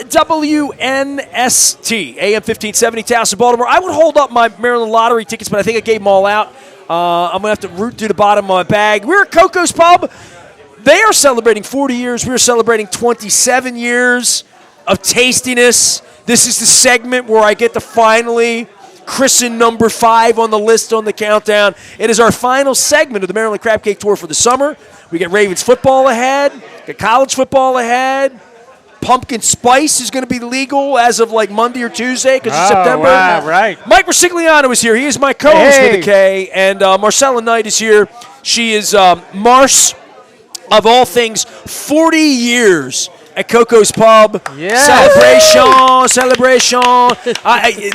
WNST, AM 1570, Towson, Baltimore. I would hold up my Maryland lottery tickets, but I think I gave them all out. I'm going to have to root through the bottom of my bag. We're at Koco's Pub. They are celebrating 40 years. We are celebrating 27 years of tastiness. This is the segment where I get to finally christen number 5 on the list on the countdown. It is our final segment of the Maryland Crab Cake Tour for the summer. We get Ravens football ahead, get college football ahead. Pumpkin spice is going to be legal as of like Monday or Tuesday because it's September. Wow, right. Mike Ricigliano is here. He is my co-host with a K. And Marcella Knight is here. She is Marce, of all things, 40 years at Koco's Pub. Yes. Celebration.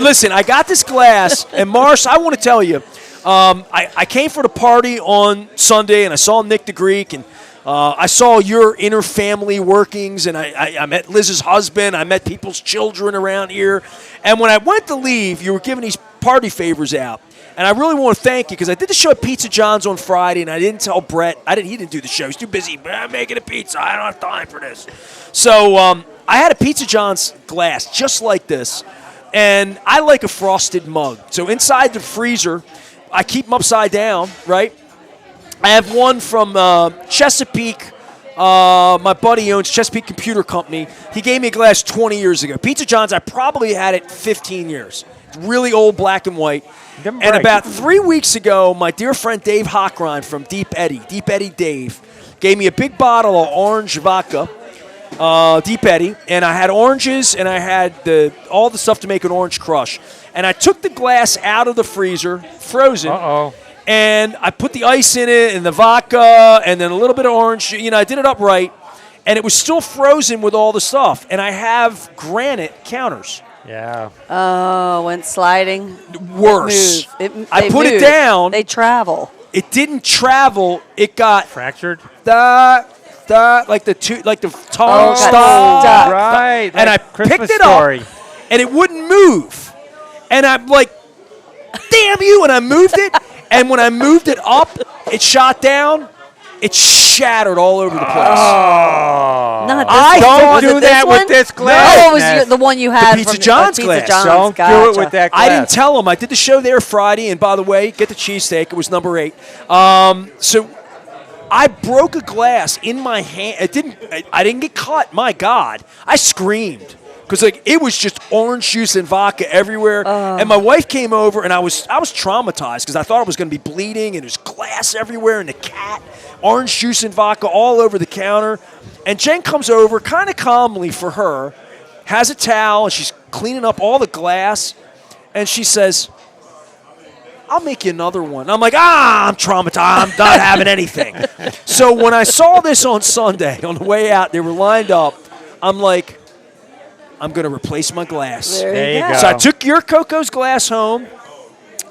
Listen, I got this glass, and Marce, I want to tell you, I came for the party on Sunday, and I saw Nick the Greek, and I saw your inner family workings, and I met Liz's husband. I met people's children around here. And when I went to leave, you were giving these party favors out. And I really want to thank you because I did the show at Pizza John's on Friday, and I didn't tell Brett. He didn't do the show. He's too busy making a pizza. I don't have time for this. So I had a Pizza John's glass just like this, and I like a frosted mug. So inside the freezer, I keep them upside down, right? I have one from Chesapeake. My buddy owns Chesapeake Computer Company. He gave me a glass 20 years ago. Pizza John's, I probably had it 15 years. It's really old, black and white. And about 3 weeks ago, my dear friend Dave Hockrein from Deep Eddy Dave, gave me a big bottle of orange vodka, Deep Eddy, and I had oranges and I had all the stuff to make an orange crush. And I took the glass out of the freezer, frozen. And I put the ice in it and the vodka and then a little bit of orange. I did it upright. And it was still frozen with all the stuff. And I have granite counters. Yeah. Oh, went sliding. Worse. I put it down. They travel. It didn't travel. It got fractured. Like the tongue stuck. Right. And I picked it up, and it wouldn't move. And I'm like, damn you! And I moved it. And when I moved it up, it shot down. It shattered all over the place. Not this Don't do that with this glass. No, it was the one you had the Pizza John's glass. Don't do it with that glass. I didn't tell him. I did the show there Friday, and by the way, get the cheesesteak. It was number 8. So I broke a glass in my hand. I didn't get cut. My God, I screamed. Because it was just orange juice and vodka everywhere. And my wife came over, and I was traumatized because I thought I was going to be bleeding, and there's glass everywhere, and the cat, orange juice and vodka all over the counter. And Jen comes over kind of calmly for her, has a towel, and she's cleaning up all the glass, and she says, I'll make you another one. I'm like, I'm traumatized. I'm not having anything. So when I saw this on Sunday, on the way out, they were lined up. I'm like, I'm going to replace my glass. There you go. So I took your Koco's glass home,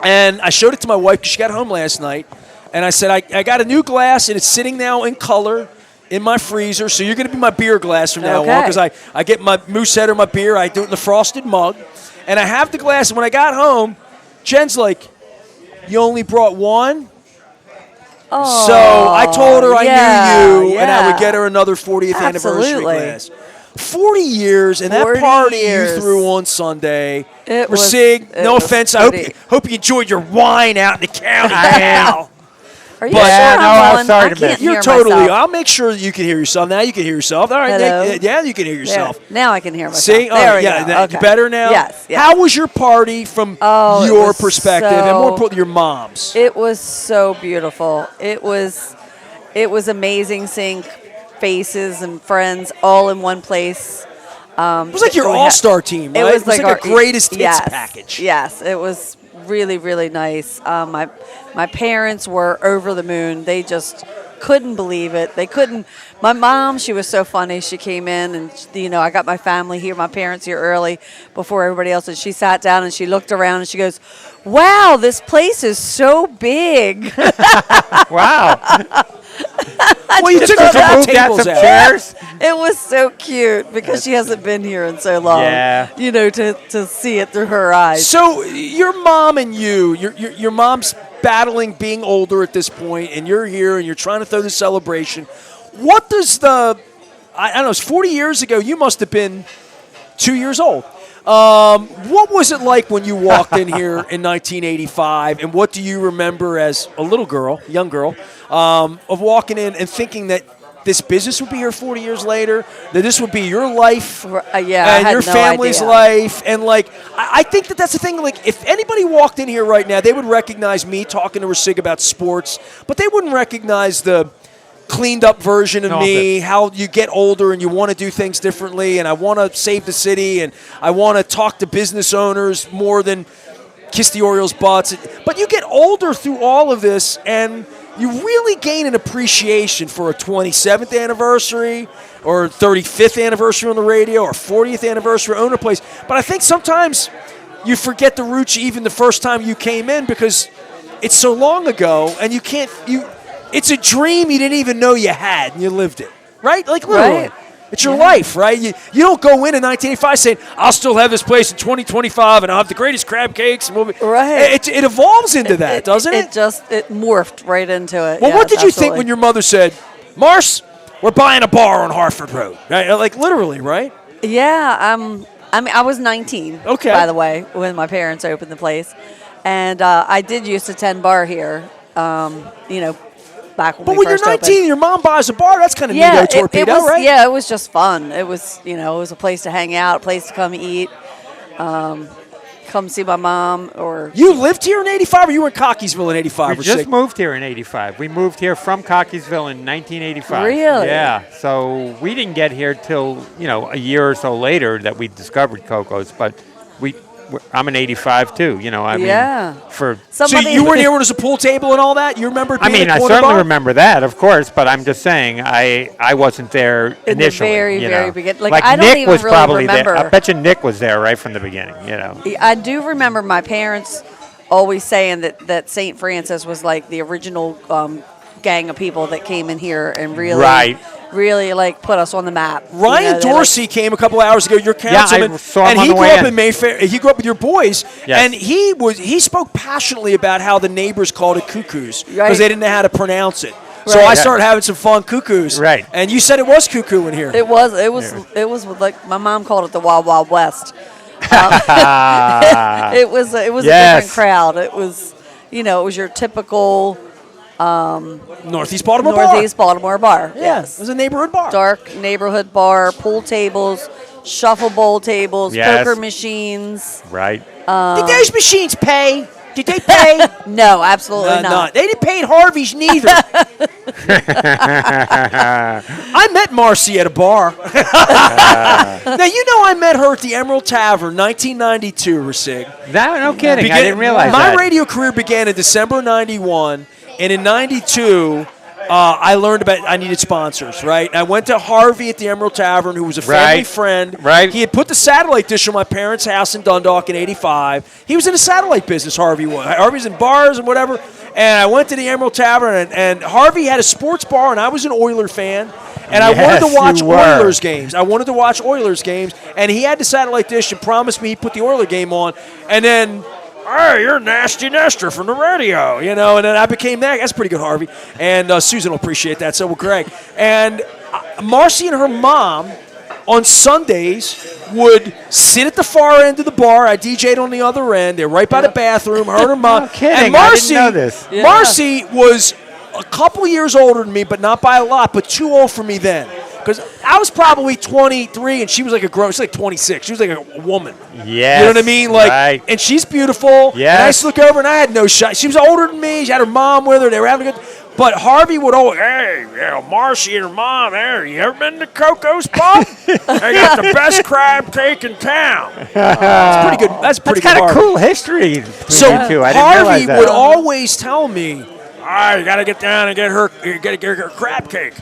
and I showed it to my wife because she got home last night. And I said, I got a new glass, and it's sitting now in color in my freezer. So you're going to be my beer glass from now on because I get my Moosehead or my beer. I do it in the frosted mug. And I have the glass. And when I got home, Jen's like, you only brought one? Oh, so I told her I knew you, and I would get her another 40th anniversary glass. 40 years, and that party you threw on Sunday. Ricig, no offense. I hope you enjoyed your wine out in the county. Are you sure I'm sorry to miss. You're totally. I'll make sure you can hear yourself. Now you can hear yourself. All right. Yeah, you can hear yourself. There. Now I can hear myself. See? Okay. Better now? Yes. How was your party from your perspective, and more importantly, your mom's? It was so beautiful. It was amazing seeing faces and friends all in one place. It was like your all-star team, right? It was like a greatest hits package. Yes, it was really, really nice. My parents were over the moon. They just couldn't believe it. They couldn't. My mom, she was so funny. She came in and, I got my family here, my parents here early before everybody else. And she sat down and she looked around and she goes, wow, this place is so big. Wow. Well, you took some chairs. It was so cute because she hasn't been here in so long. Yeah. To see it through her eyes. So your mom and your mom's battling being older at this point, and you're here and you're trying to throw the celebration. What does I don't know, it's 40 years ago, you must have been 2 years old. What was it like when you walked in here in 1985, and what do you remember as a little girl, young girl, of walking in and thinking that this business would be here 40 years later, that this would be your life Yeah, I and had your no family's idea. life? And, like, I think that's the thing. Like, if anybody walked in here right now, they would recognize me talking to Ricig about sports, but they wouldn't recognize the cleaned up version of me, how you get older and you want to do things differently, and I want to save the city, and I want to talk to business owners more than kiss the Orioles' butts. But you get older through all of this, and you really gain an appreciation for a 27th anniversary or 35th anniversary on the radio or 40th anniversary owner place. But I think sometimes you forget the roots even the first time you came in because it's so long ago, and you can't – it's a dream you didn't even know you had, and you lived it, right? Like, literally. Right. It's your life, right? You don't go in 1985 saying, I'll still have this place in 2025, and I'll have the greatest crab cakes. And we'll be. Right. It evolves into that, doesn't it? It morphed right into it. Well, Yes, what did you think absolutely. when your mother said, Mars, we're buying a bar on Hartford Road? Right? Like, literally, right? Yeah, I mean, I was 19, Okay. by the way, when my parents opened the place. And I did used to tend bar here, back when But we when you're first 19 opened. and your mom buys a bar, that's kind of Yeah, neato torpedo, it was, right? yeah, it was just fun. It was, it was a place to hang out, a place to come eat, come see my mom, or You lived here in 85, or you were in Cockeysville in 85? We just moved here in 85. We moved here from Cockeysville in 1985. Really? Yeah. So we didn't get here till, a year or so later that we discovered Koco's, but I'm an 85 too, Yeah. for So you were here when there was a pool table and all that? You remember being I at Corner certainly Bar? remember that, of course, but I'm just saying I wasn't there In the initially. very, you very know. beginning. Like, I don't Nick even was really probably remember. there. I bet you Nick was there right from the beginning, I do remember my parents always saying that St. Francis was like the original gang of people that came in here and really like put us on the map. Ryan They, Dorsey came a couple hours ago, your councilman, I saw him and on he the grew way up in. in Mayfair. He grew up with your boys, Yes. and he spoke passionately about how the neighbors called it cuckoos because Right. they didn't know how to pronounce it. So Right. I started having some fun cuckoos. Right. And you said it was cuckoo in here. It was like my mom called it the Wild Wild West. It was a Yes. different crowd. It was it was your typical Northeast Baltimore Northeast bar. Baltimore bar. Yeah, Yes. it was a neighborhood bar. Dark neighborhood bar, pool tables, shuffleboard tables, Yes. poker machines. right? Did those machines pay? Did they pay? No, absolutely not. They didn't pay at Harvey's neither. I met Marcy at a bar. Now, I met her at the Emerald Tavern, 1992, Ricig. No kidding. I didn't realize My that. radio career began in December 91, and in 92, I learned about I needed sponsors, right? And I went to Harvey at the Emerald Tavern, who was a family Right. friend. Right. He had put the satellite dish on my parents' house in Dundalk in 85. He was in the satellite business, Harvey was. Harvey's in bars and whatever. And I went to the Emerald Tavern, and Harvey had a sports bar, and I was an Oiler fan. And I wanted to Yes, watch you were. Oilers games. And he had the satellite dish and promised me he'd put the Oiler game on. And then, hey, you're a nasty nester from the radio, and then I became that. That's pretty good, Harvey. And Susan will appreciate that, so will Greg. And Marcy and her mom on Sundays would sit at the far end of the bar. I DJ'd on the other end. They're right by the bathroom. Her and her mom. No kidding. And I Marcy, didn't know this. Yeah. Marcy was a couple years older than me, but not by a lot, but too old for me then. Because I was probably 23, and she was like a grown. She was like 26. She was like a woman. Yes. You know what I mean? Like, right. and she's beautiful. Yes. And I used to look over, and I had no shot. She was older than me. She had her mom with her. They were having a good. But Harvey would always, hey, Marcy and her mom, there. You ever been to Koco's pub? They got the best crab cake in town. That's pretty good. That's pretty That's kind good. of Harvey. cool history. between So you two. I didn't Harvey realize that. would always tell me, all right, you got to get down and get her crab cake.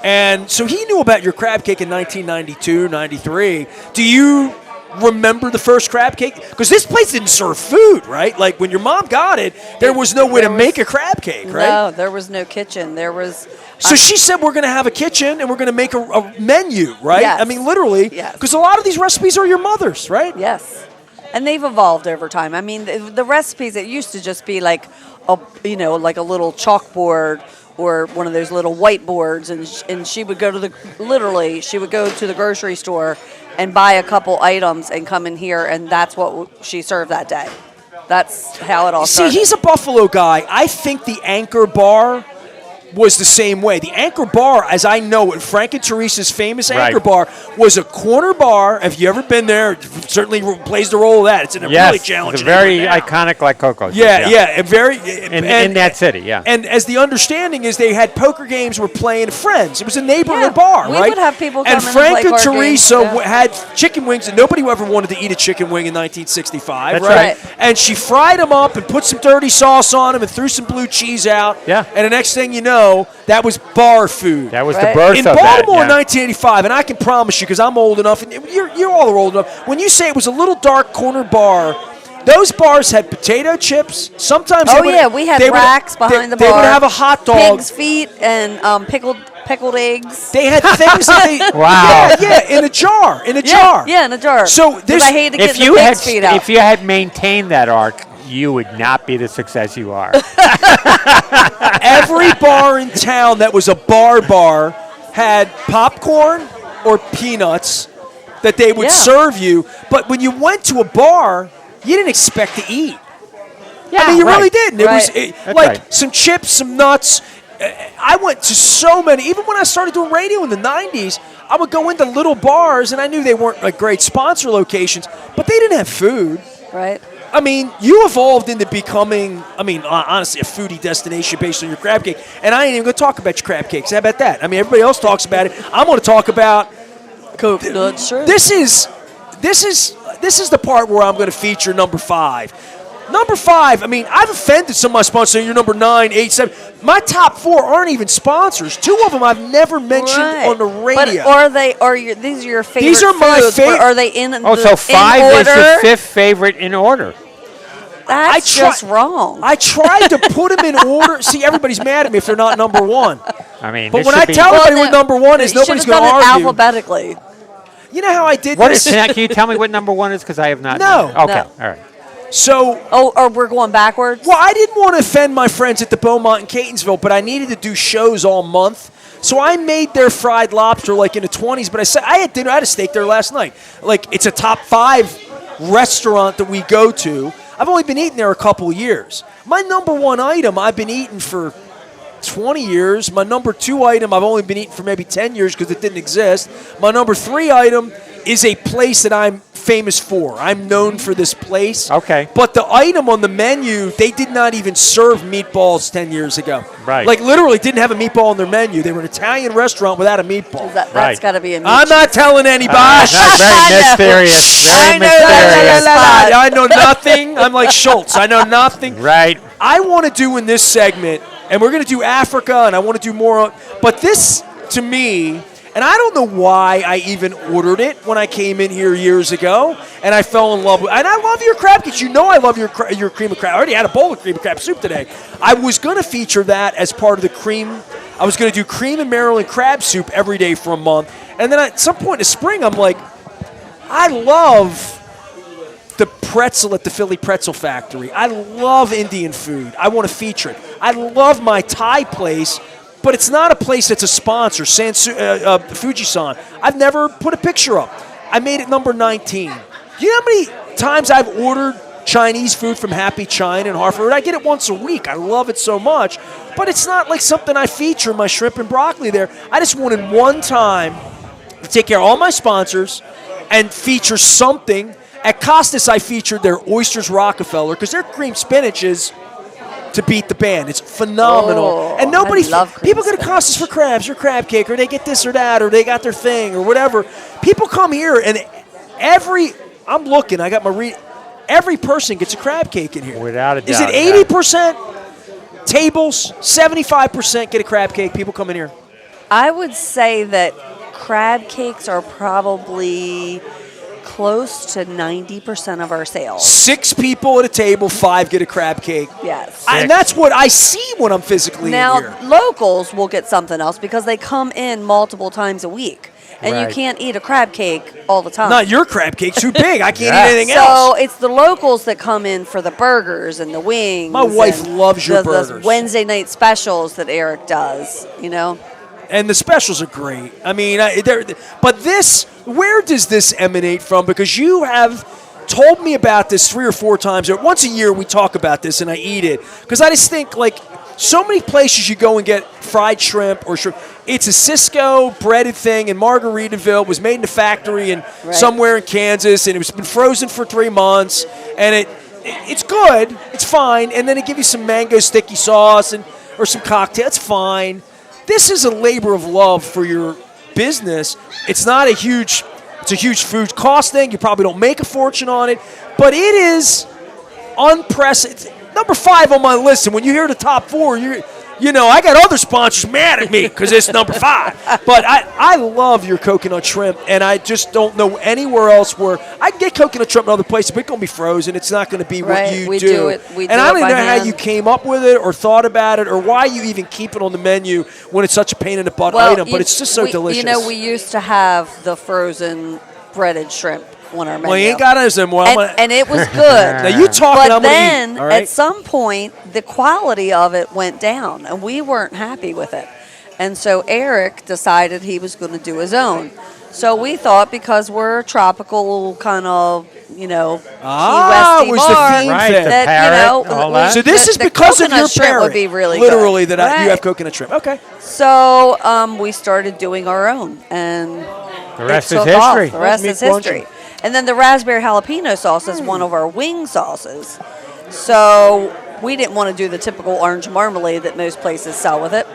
And so he knew about your crab cake in 1992, 93. Do you remember the first crab cake? Because this place didn't serve food, right? Like when your mom got it, there was no way to make a crab cake, right? No, there was no kitchen. There was. So she said we're going to have a kitchen and we're going to make a menu, right? Yes. I mean, literally. Yes. Because a lot of these recipes are your mother's, right? Yes. And they've evolved over time. I mean, the recipes, it used to just be like like a little chalkboard or one of those little whiteboards, and she would go to the grocery store and buy a couple items and come in here, and that's what she served that day. That's how it all started. See, he's a Buffalo guy. I think the Anchor Bar was the same way. The Anchor Bar, as I know it, Frank and Teresa's famous Anchor Bar, was a corner bar. If you ever been there, it certainly plays the role of that. It's in a really challenging. It's very iconic, like Koco's. Yeah, and very in that city. Yeah, and as the understanding is, they had poker games. Were playing friends. It was a neighborhood bar, we right? would have people come and in Frank and play and card Teresa games, had chicken wings, and nobody ever wanted to eat a chicken wing in 1965, That's right? right. And she fried them up and put some dirty sauce on them and threw some blue cheese out. Yeah. And the next thing you know, that was bar food. That was Right. the birth In of Baltimore in that. 1985, and I can promise you, because I'm old enough, and you all are old enough, when you say it was a little dark corner bar, those bars had potato chips. Sometimes we had racks behind the bar. They would have a hot dog. Pig's feet and pickled eggs. They had things that they Wow. in a jar, Yeah, in a jar. So 'Cause this, I hate to get If the you pig's feet out. if you had maintained that arc, you would not be the success you are. every bar in town that was a bar had popcorn or peanuts that they would serve you. But when you went to a bar, you didn't expect to eat. I mean, you really didn't. It was Right. like right. some chips, some nuts. I went to so many. Even when I started doing radio in the 90s, I would go into little bars, and I knew they weren't like great sponsor locations, but they didn't have food. Right. I mean, you evolved into becoming, honestly, a foodie destination based on your crab cake. And I ain't even going to talk about your crab cakes. How about that? I mean, everybody else talks about it. I'm going to talk about Coconut shrimp. this is the part where I'm going to feature number 5. Number 5, I mean, I've offended some of my sponsors. You're number 9, 8, 7. My top 4 aren't even sponsors. 2 of them I've never mentioned on the radio. But these are your favorite These are my foods, but favorite. are they in Oh, so 5 in is order? the 5th favorite in order. That's just wrong. I tried to put them in order. See, everybody's mad at me if they're not number 1. I mean, But this when should I be- tell Well, everybody what number 1 is, you nobody's should have going to done it argue. alphabetically. You know how I did What this? is? Can you tell me what number 1 is? Because I have not. No. Okay. No. All right. So, Oh, or we're going backwards? well, I didn't want to offend my friends at the Beaumont in Catonsville, but I needed to do shows all month. So I made their fried lobster like in the 20s, but I said I had dinner. I had a steak there last night. Like, it's a top 5 restaurant that we go to. I've only been eating there a couple years. My number 1 item I've been eating for 20 years. My number 2 item I've only been eating for maybe 10 years because it didn't exist. My number 3 item is a place that I'm famous for. I'm known for this place. Okay. But the item on the menu, they did not even serve meatballs 10 years ago. Right. Like, literally didn't have a meatball on their menu. They were an Italian restaurant without a meatball. That's Right. got to be a meat. I'm not telling anybody. Very mysterious. Very I know that. mysterious. I know nothing. I'm like Schultz. I know nothing. Right. I want to do in this segment, and we're going to do Africa, and I want to do more. But this, to me, and I don't know why I even ordered it when I came in here years ago, and I fell in love with. And I love your crab cakes. You know I love your cream of crab. I already had a bowl of cream of crab soup today. I was going to feature that as part of the cream. I was going to do cream and Maryland crab soup every day for a month, and then at some point in the spring, I'm like, I love the pretzel at the Philly Pretzel Factory. I love Indian food. I want to feature it. I love my Thai place, but it's not a place that's a sponsor, Fujisan. I've never put a picture up. I made it number 19. You know how many times I've ordered Chinese food from Happy China in Hartford? I get it once a week. I love it so much, but it's not like something I feature my shrimp and broccoli there. I just wanted one time to take care of all my sponsors and feature something. At Costas, I featured their Oysters Rockefeller because their cream spinach is to beat the band. It's phenomenal. Oh, And nobody, I love cream people go to Costas for crabs or crab cake, or they get this or that, or they got their thing or whatever. People come here and I'm looking, I got my every person gets a crab cake in here. Without a doubt. Is it 80% tables, 75% get a crab cake? People come in here. I would say that crab cakes are probably close to 90% of our sales. 6 people at a table, 5 get a crab cake. Yes. And that's what I see when I'm physically Now, in here. locals will get something else because they come in multiple times a week. And Right. you can't eat a crab cake all the time. Not your crab cake, too big. I can't Yeah. eat anything So else. it's the locals that come in for the burgers and the wings. My wife and loves your the burgers. Wednesday night specials that Eric does, you know? And the specials are great. I mean, but this Where does this emanate from? Because you have told me about this 3 or 4 times. Once a year we talk about this and I eat it. Because I just think, like, so many places you go and get fried shrimp or shrimp. It's a Cisco breaded thing in Margaritaville. It was made in a factory in somewhere in Kansas, and it's been frozen for 3 months. And it's good. It's fine. And then they give you some mango sticky sauce or some cocktail. It's fine. This is a labor of love for your business. It's not a huge food cost thing. You probably don't make a fortune on it, but it is unprecedented. Number 5 on my list, and when you hear the top 4, I got other sponsors mad at me because it's number 5. But I love your coconut shrimp, and I just don't know anywhere else where I can get coconut shrimp in other places, but it's going to be frozen. It's not going to be what you we do. And I don't even know hand. how you came up with it or thought about it or why you even keep it on the menu when it's such a pain in the butt item, but it's just so delicious. We used to have the frozen breaded shrimp on our menu. Well, you ain't got us anymore. And it was good. Now you talking, but I'm then, gonna eat. All right? at some point, the quality of it went down, and we weren't happy with it. And so Eric decided he was going to do his own. So we thought, because we're a tropical kind of, Key Westy was the bar, theme Right, thing. the that, parrot, all that. So this is the because of coconut your shrimp parent. would be really literally, good. that you Right. have coconut shrimp. Okay. So we started doing our own, and The rest it is took off. history. The rest Meat is history. brunch. And then the raspberry jalapeno sauce is one of our wing sauces. So we didn't want to do the typical orange marmalade that most places sell with it.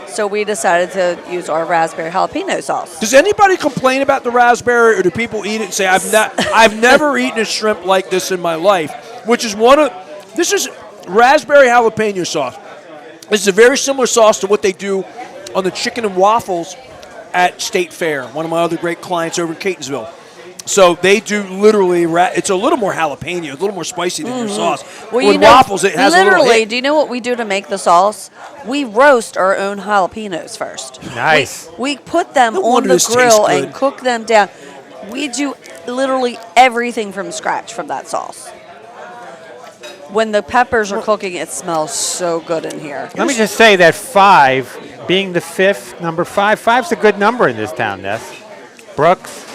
So we decided to use our raspberry jalapeno sauce. Does anybody complain about the raspberry, or do people eat it and say, I've never eaten a shrimp like this in my life? This is raspberry jalapeno sauce. This is a very similar sauce to what they do on the chicken and waffles at State Fair, one of my other great clients over in Catonsville. So they do literally, it's a little more jalapeno, a little more spicy than your sauce. Well, With waffles, it has a little hit. do you know what we do to make the sauce? We roast our own jalapenos first. Nice. We put them No on wonder the this tastes grill good. and cook them down. We do literally everything from scratch from that sauce. When the peppers are cooking, it smells so good in here. Let me just say that 5, being the 5th, number 5, 5's a good number in this town, Ness. Brooks,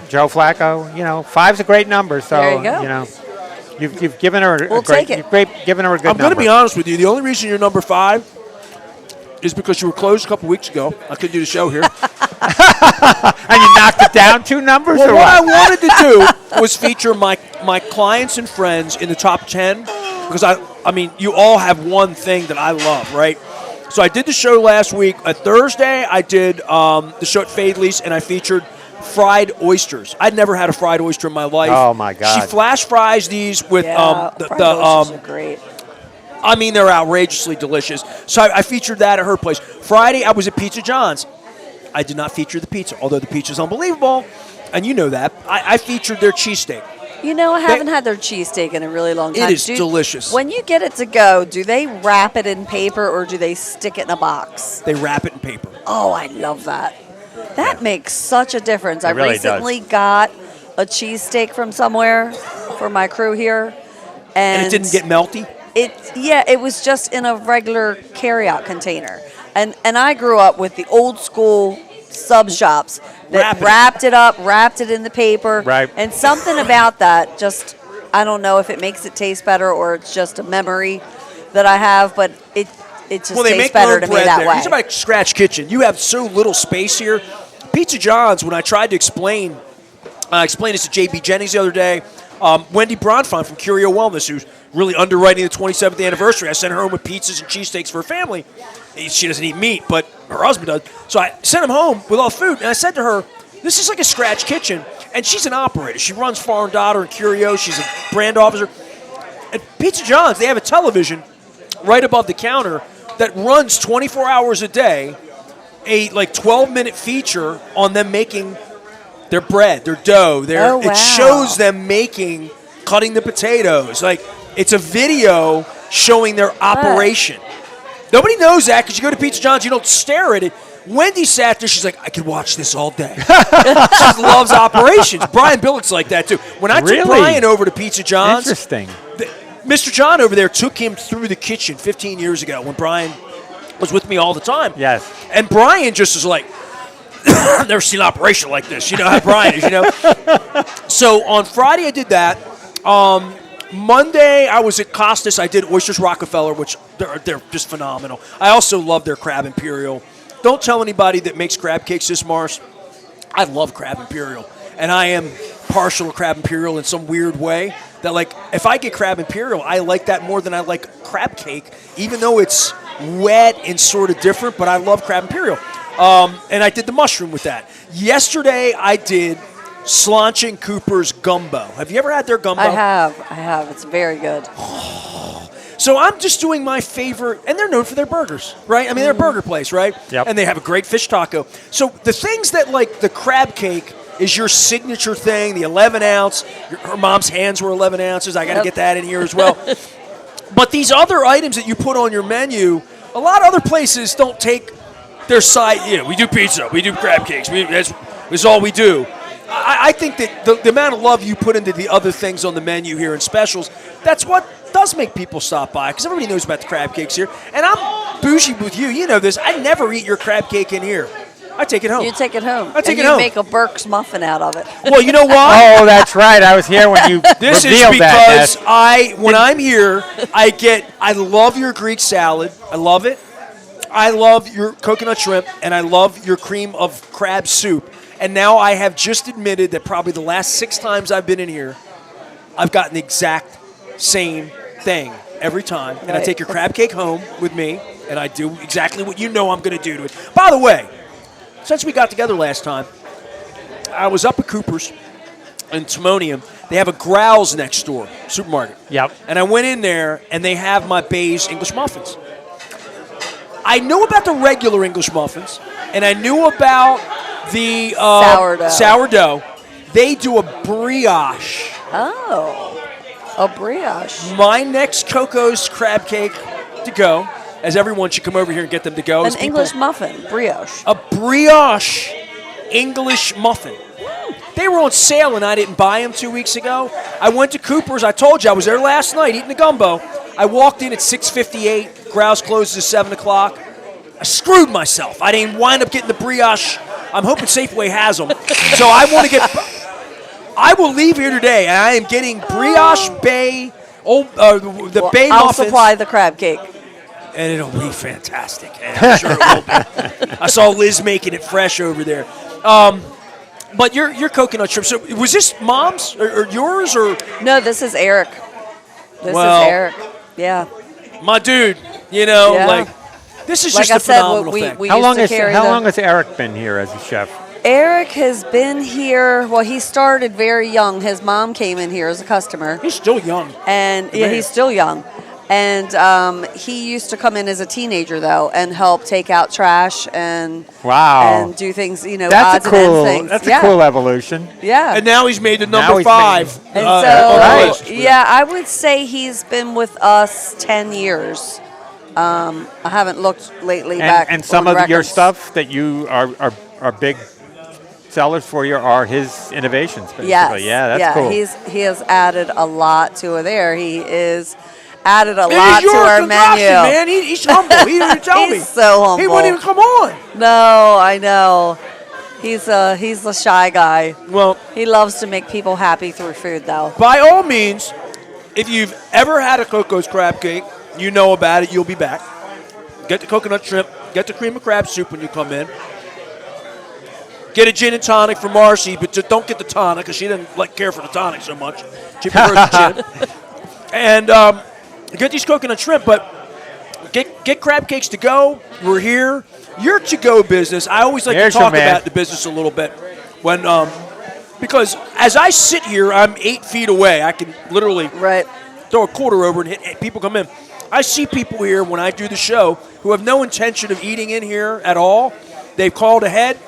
Joe Flacco, 5's a great number. So, There you go. You've given her We'll a great, take it. given her a good I'm going to number. be honest with you. The only reason you're number 5 is because you were closed a couple weeks ago. I couldn't do the show here. And you knocked it down 2 numbers, Well, or what I what? wanted to do was feature my clients and friends in the top 10 because I mean, you all have one thing that I love, right? So I did the show last week. Thursday, I did the show at Fadley's, and I featured fried oysters. I'd never had a fried oyster in my life. Oh, my God. She flash fries these with Fried oysters are great. I mean, they're outrageously delicious. So I featured that at her place. Friday, I was at Pizza John's. I did not feature the pizza, although the pizza's unbelievable, and you know that. I featured their cheesesteak. I haven't had their cheesesteak in a really long time. It is delicious. When you get it to go, do they wrap it in paper or do they stick it in a box? They wrap it in paper. Oh, I love that. That makes such a difference. I really recently got a cheesesteak from somewhere for my crew here. And it didn't get melty? It was just in a regular carryout container. And I grew up with the old school sub shops that wrapped it in the paper. Right. And something about that, just, I don't know if it makes it taste better or it's just a memory that I have, but it just tastes better to me that way. You're talking about Scratch Kitchen. You have so little space here. Pizza John's, when I tried to explain this to JB Jennings the other day, Wendy Bronfein from Curio Wellness, who's really underwriting the 27th anniversary. I sent her home with pizzas and cheesesteaks for her family. She doesn't eat meat, but her husband does. So I sent him home with all the food, and I said to her, this is like a Scratch Kitchen, and she's an operator. She runs Farm Daughter and Curio. She's a brand officer. At Pizza John's, they have a television right above the counter that runs 24 hours a day, a 12-minute feature on them making their bread, their dough. It shows them cutting the potatoes. It's a video showing their operation. Nobody knows that because you go to Pizza John's, you don't stare at it. Wendy sat there, she's like, I could watch this all day. She loves operations. Brian Billick's like that too. When I took Brian over to Pizza John's, Interesting. Mr. John over there took him through the kitchen 15 years ago when Brian was with me all the time. Yes. And Brian just was like, I've never seen an operation like this. You know how Brian is, So on Friday I did that. Monday I was at Costas. I did Oysters Rockefeller, which they're just phenomenal. I also love their Crab Imperial. Don't tell anybody that makes crab cakes this, Mars. I love Crab Imperial. And I am partial to Crab Imperial in some weird way. That, like, if I get Crab Imperial, I like that more than I like crab cake, even though it's wet and sort of different, but I love Crab Imperial. And I did the mushroom with that. Yesterday, I did Slanch and Cooper's gumbo. Have you ever had their gumbo? I have. It's very good. So I'm just doing my favorite, and they're known for their burgers, right? I mean, they're a burger place, right? Yep. And they have a great fish taco. So the things that, like, the crab cake is your signature thing, the 11-ounce. Her mom's hands were 11 ounces. I got to get that in here as well. But these other items that you put on your menu, a lot of other places don't take their side. You know, we do pizza, we do crab cakes. That's all we do. I think that the amount of love you put into the other things on the menu here in specials, that's what does make people stop by, because everybody knows about the crab cakes here. And I'm bougie with you. You know this. I never eat your crab cake in here. I take it home. You take it home. I take and it you home. make a Burke's muffin out of it. Well, you know why? Oh, that's right. I was here when you This is revealed that. because when I'm here, I love your Greek salad. I love it. I love your coconut shrimp, and I love your cream of crab soup. And now I have just admitted that probably the last 6 times I've been in here, I've gotten the exact same thing every time. And I take your crab cake home with me, and I do exactly what you know I'm going to do to it. By the way, since we got together last time, I was up at Cooper's in Timonium. They have a Growls next door, supermarket. Yep. And I went in there, and they have my beige English muffins. I knew about the regular English muffins, and I knew about the sourdough. They do a brioche. Oh, a brioche. My next Koco's crab cake to go, as everyone should come over here and get them to go. An English muffin, brioche. A brioche English muffin. They were on sale, and I didn't buy them 2 weeks ago. I went to Cooper's. I told you I was there last night eating the gumbo. I walked in at 6:58. Grouse closes at 7 o'clock. I screwed myself. I didn't wind up getting the brioche. I'm hoping Safeway has them. So I will leave here today, and I am getting brioche bay, the bay I'll muffins. supply the crab cake. And it'll be fantastic. And I'm sure it will be. I saw Liz making it fresh over there. But your coconut shrimp. So was this Mom's or yours or? No, this is Eric. This is Eric. Yeah. My dude. Yeah. This is Like just I a said, phenomenal we thing. How used long to carry how long has Eric been here as a chef? Eric has been here. Well, he started very young. His mom came in here as a customer. He's still young. And yeah, he's still young. And he used to come in as a teenager, though, and help take out trash and and do things, That's odds and ends things. That's a cool evolution. Yeah. And now he's made the number 5. And I would say he's been with us 10 years. I haven't looked lately back. And some on of your records. stuff that you are big sellers for you are his innovations, basically. Yes. Yeah, that's cool. He has added a lot to it there. He is added a lot to our menu. Man. He's humble. He didn't tell me. He's so humble. He wouldn't even come on. No, I know. He's a shy guy. Well, he loves to make people happy through food, though. By all means, if you've ever had a Koco's crab cake, you know about it. You'll be back. Get the coconut shrimp. Get the cream of crab soup when you come in. Get a gin and tonic for Marcy, but just don't get the tonic because she didn't care for the tonic so much. She prefers the gin. And get these coconut shrimp, but get crab cakes to go. We're here. Your to-go business, I always like to talk about the business a little bit. Because as I sit here, I'm 8 feet away. I can literally throw a quarter over and hit people come in. I see people here when I do the show who have no intention of eating in here at all. They've called ahead.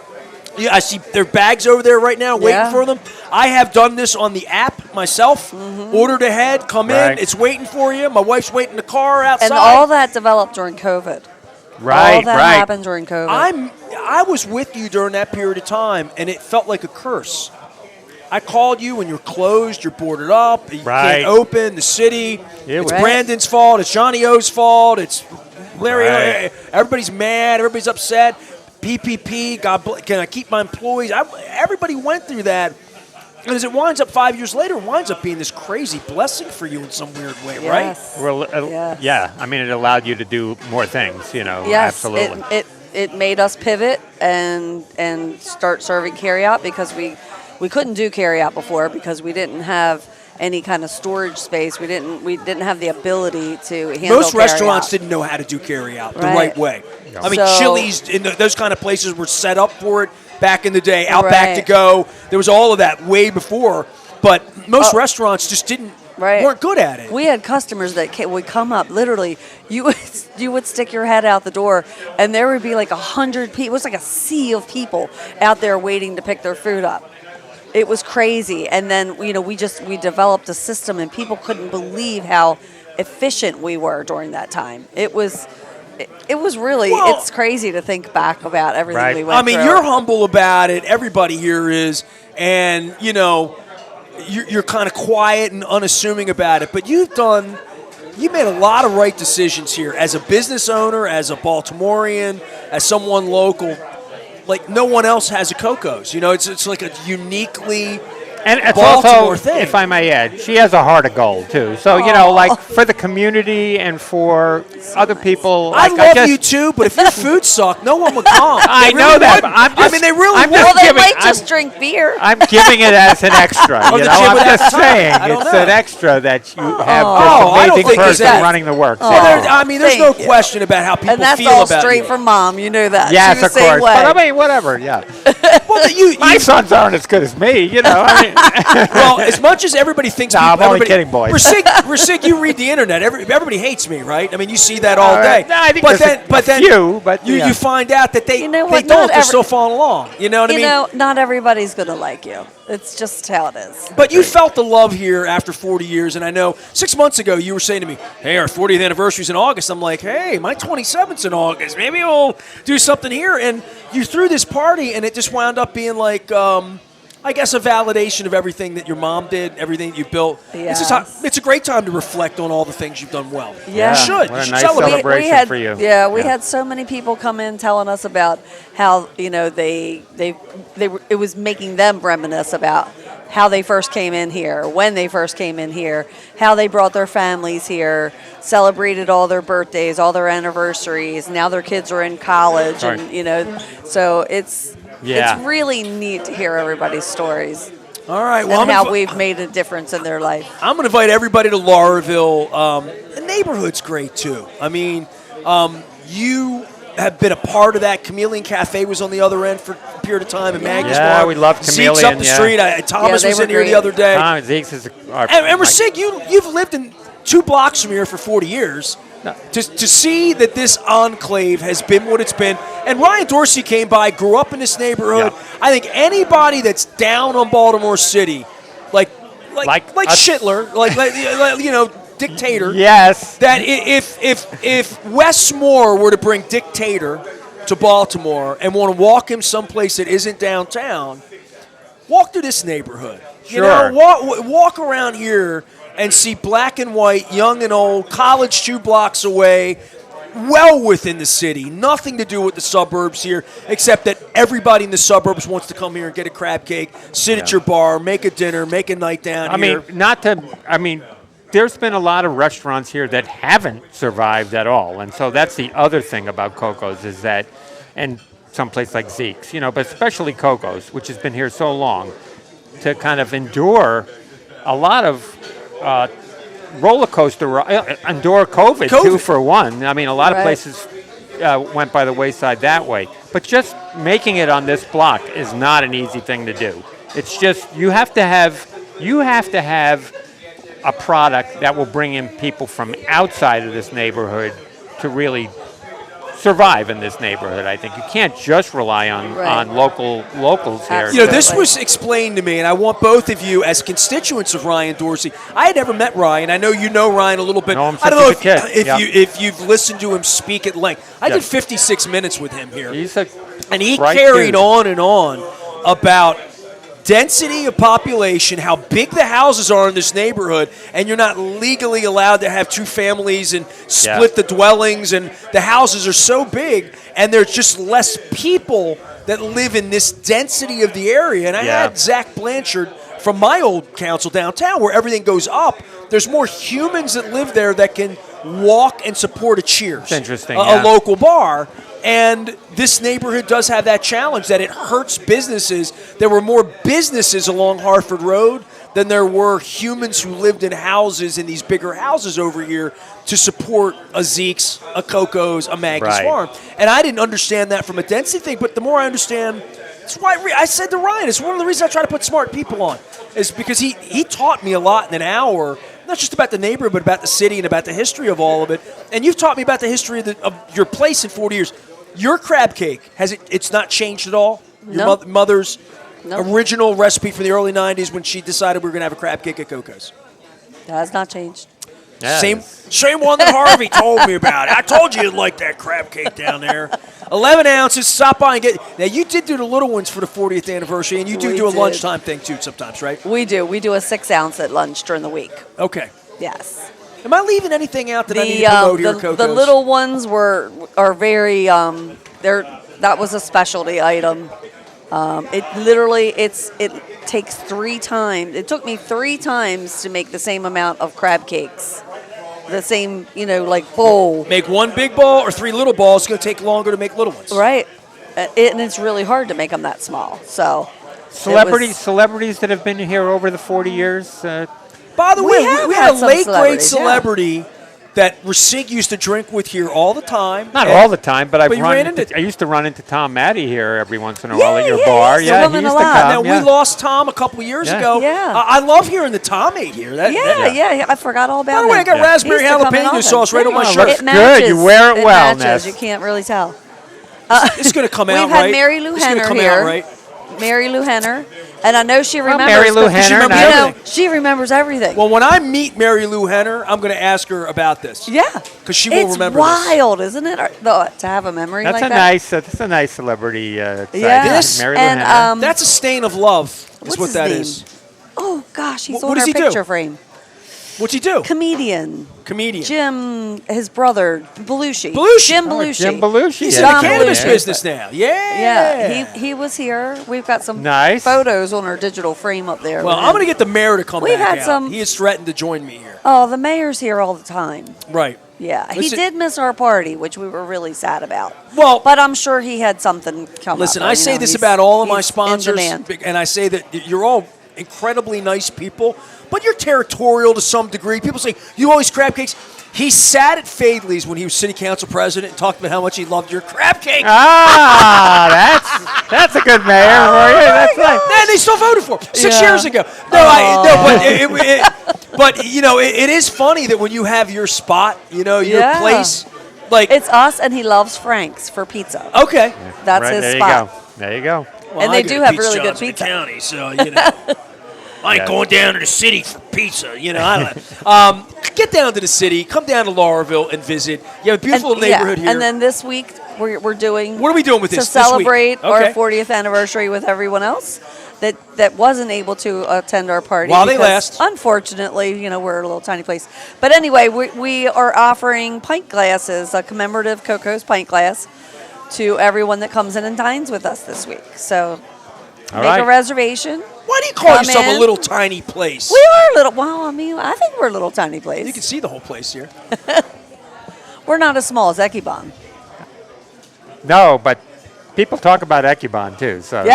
Yeah, I see their bags over there right now waiting for them. I have done this on the app myself. Ordered ahead, come in. It's waiting for you. My wife's waiting in the car outside. And all that developed during COVID. All that happened during COVID. I was with you during that period of time, and it felt like a curse. I called you and you're closed, you're boarded up, you can't open, the city. It's Brandon's fault, it's Johnny O's fault, it's Larry. Everybody's mad, everybody's upset. PPP, can I keep my employees? Everybody went through that. And as it winds up 5 years later, it winds up being this crazy blessing for you in some weird way, Yes. right? Well, Yes. yeah. I mean, it allowed you to do more things, Yes, absolutely. it made us pivot and start serving carryout because we couldn't do carryout before because we didn't have any kind of storage space. We didn't have the ability to handle Most restaurants carryout. didn't know how to do carryout the Right. right way. No. I mean, So- Chili's, those kind of places were set up for it back in the day. Outback to Right. go. There was all of that way before. But most restaurants just weren't good at it. We had customers that would come up. Literally, you would stick your head out the door, and there would be like 100 people. It was like a sea of people out there waiting to pick their food up. It was crazy. And then we developed a system, and people couldn't believe how efficient we were during that time. It was really it's crazy to think back about everything Right. we went through. You're humble about it. Everybody here is, and you're kind of quiet and unassuming about it. But you made a lot of right decisions here as a business owner, as a Baltimorean, as someone local. Like no one else has a Koco's. It's like a uniquely And it's Baltimore also, thing. if I may add, she has a heart of gold too. So like for the community and for other people. I Like, love you too, but if your food sucked, no one would come. I They know really that, wouldn't. but I'm just- they really I'm would. just well, they giving- might I'm- just drink beer. I'm giving it as an extra. Oh, the gym I'm would have just time. saying I don't it's know. an extra that you have I don't this amazing think it's person that. running the works. Well, Yeah. there's no Thank you. question about how people And that's feel all about straight you. from Mom. You know that. Yes, she was of the same course. way. But I mean, whatever. Yeah. Well, My sons aren't as good as me. I mean, well, as much as everybody thinks, No, I'm only everybody, kidding, boys. Rasig, you read the internet. Everybody hates me, right? I mean, you see that all day. No, I think but there's then, a few, but you yeah. you find out that they You know they what? don't. Not They're every- still following along. You know what I mean? Not everybody's going to like you. It's just how it is. But you felt the love here after 40 years, and I know 6 months ago you were saying to me, hey, our 40th anniversary's in August. I'm like, hey, my 27th's in August. Maybe we'll do something here. And you threw this party, and it just wound up being like, I guess, a validation of everything that your mom did, everything that you built. Yes. It's a great time to reflect on all the things you've done well. Yeah. You should. What You a should nice celebrate. celebration had, for you. Yeah, we Yeah. had so many people come in telling us about how it was making them reminisce about how they first came in here, when they first came in here, how they brought their families here, celebrated all their birthdays, all their anniversaries. Now their kids are in college, Right. and so it's Yeah. really neat to hear everybody's stories All right. Well, and how we've made a difference in their life. I'm going to invite everybody to Lauraville. The neighborhood's great, too. I mean, you have been a part of that. Chameleon Cafe was on the other end for a period of time, and Maggie's Yeah, Bar. we love Zeke's Chameleon, up the yeah. street. Thomas they was were in here the great. other day. Tom Zeke's is And Rasig, you've lived in 2 blocks from here for 40 years. No. To see that this enclave has been what it's been, and Ryan Dorsey came by, grew up in this neighborhood. Yeah. I think anybody that's down on Baltimore City, like us. Schindler, like dictator. Yes. That if Wes Moore were to bring Dictator to Baltimore and want to walk him someplace that isn't downtown, walk through this neighborhood. Sure. Walk around here and see black and white, young and old, college 2 blocks away, well within the city. Nothing to do with the suburbs here, except that everybody in the suburbs wants to come here and get a crab cake, sit at your bar, make a dinner, make a night down here. There's been a lot of restaurants here that haven't survived at all. And so that's the other thing about Koco's is that, and someplace like Zeke's, but especially Koco's, which has been here so long, to kind of endure a lot of roller coaster, endure COVID, too, for one. I mean, a lot of Right. places went by the wayside that way. But just making it on this block is not an easy thing to do. It's just, you have to have a product that will bring in people from outside of this neighborhood to really survive in this neighborhood. I think you can't just rely on Right. locals here. This was explained to me, and I want both of you as constituents of Ryan Dorsey. I had never met Ryan. I know you know Ryan a little bit. No, I'm I don't such know a good kid. Yeah. if you've listened to him speak at length. I Yeah. did 56 minutes with him here. He's And he bright carried dude. on and on about density of population, how big the houses are in this neighborhood, and you're not legally allowed to have two families and split the dwellings, and the houses are so big, and there's just less people that live in this density of the area. And I had Zach Blanchard from my old council downtown, where everything goes up. There's more humans that live there that can walk and support a Cheers. It's interesting, a local bar. And this neighborhood does have that challenge that it hurts businesses. There were more businesses along Hartford Road than there were humans who lived in houses, in these bigger houses over here, to support a Zeke's, a Koco's, a Maggie's Farm. And I didn't understand that from a density thing, but the more I understand, that's why I said to Ryan, it's one of the reasons I try to put smart people on, is because he taught me a lot in an hour, not just about the neighborhood, but about the city and about the history of all of it. And you've taught me about the history of your place in 40 years. Your crab cake, it's not changed at all? Your mother's original recipe from the early 90s when she decided we were going to have a crab cake at Koco's. That has not changed. Same one that Harvey told me about. I told you you'd like that crab cake down there. 11 ounces. Stop by and get. Now, you did do the little ones for the 40th anniversary, and you do a lunchtime thing, too, sometimes, right? We do. We do a 6-ounce at lunch during the week. Okay. Yes. Am I leaving anything out that I need to promote here at Koco's? The little ones are very, that was a specialty item. It takes 3 times. It took me 3 times to make the same amount of crab cakes. The same, bowl. Make 1 big ball or 3 little balls. It's going to take longer to make little ones. Right. And it's really hard to make them that small. So celebrities that have been here over the 40 years. By the way, we had a late-grade celebrity that Ricig used to drink with here all the time. Not all the time, but I used to run into Tom Matty here every once in a while at your bar. He used to come. Now, we lost Tom a couple years ago. Yeah. I love hearing the Tom ate here. I forgot all about it. By the way, I got raspberry jalapeno sauce right on my shirt. It matches. Good. You wear it well, matches. Ness. You can't really tell. It's going to come out right. We've had Mary Lou Henner here. Mary Lou Henner. And I know she remembers. Mary Lou Henner. She remembers everything. Well, when I meet Mary Lou Henner, I'm going to ask her about this. Yeah. Because she will remember this. It's wild, isn't it, to have a memory like that? That's a nice celebrity side. This, Mary Lou Henner. That's a stain of love, is what that is. Oh, gosh, he's on our picture frame. What's he do? Comedian. Jim, his brother, Belushi. Jim Belushi. Jim Belushi. He's in the cannabis business now. Yeah. He was here. We've got some photos on our digital frame up there. Well, I'm going to get the mayor to come back out. He has threatened to join me here. Oh, the mayor's here all the time. Right. Yeah, he did miss our party, which we were really sad about. Well, but I'm sure he had something come up. Listen, I say this about all of my sponsors, and I say that you're all incredibly nice people, but you're territorial to some degree. People say, you always crab cakes. He sat at Fadley's when he was city council president and talked about how much he loved your crab cake. That's a good mayor for you. That's nice. And they still voted for him 6 years ago. But it is funny that when you have your spot, your place, it's us, and he loves Frank's for pizza. Okay, that's his spot. There you go. Well, and they do have really good pizza. In the county, so I ain't going down to the city for pizza. Get down to the city, come down to Laurelville and visit. You have a beautiful neighborhood here. And then this week we're doing. What are we doing with this? To celebrate our 40th anniversary with everyone else that wasn't able to attend our party. While they last. Unfortunately, we're a little tiny place. But anyway, we are offering pint glasses, a commemorative Koco's pint glass, to everyone that comes in and dines with us this week. So make a reservation. Why do you call yourself a little tiny place? We are a little. Well, I think we're a little tiny place. You can see the whole place here. We're not as small as Ekibon. No, but people talk about Ekibon too. So they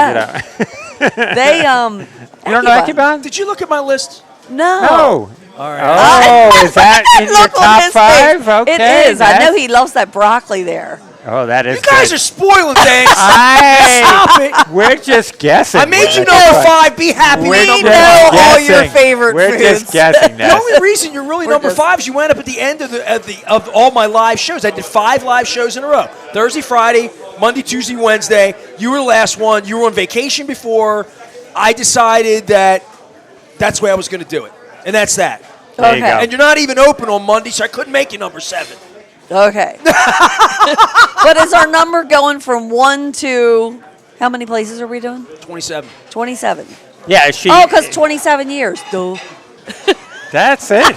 You don't know Ekibon? Did you look at my list? No. All right. Oh, is that in your top 5? Okay. It is. I know he loves that broccoli there. Oh, that is. You guys are spoiling things. Stop it. We're just guessing. I made you number 5. Be happy. We know all your favorite foods. We're just guessing that. The only reason you're really number 5 is you went up at the end of all my live shows. I did 5 live shows in a row. Thursday, Friday, Monday, Tuesday, Wednesday. You were the last one. You were on vacation before. I decided that's the way I was going to do it. And that's that. There you go. And you're not even open on Monday, so I couldn't make you number 7. Okay. But is our number going from 1 to how many places are we doing? 27. 27. Yeah, she. Oh, because 27 years. Duh. That's it.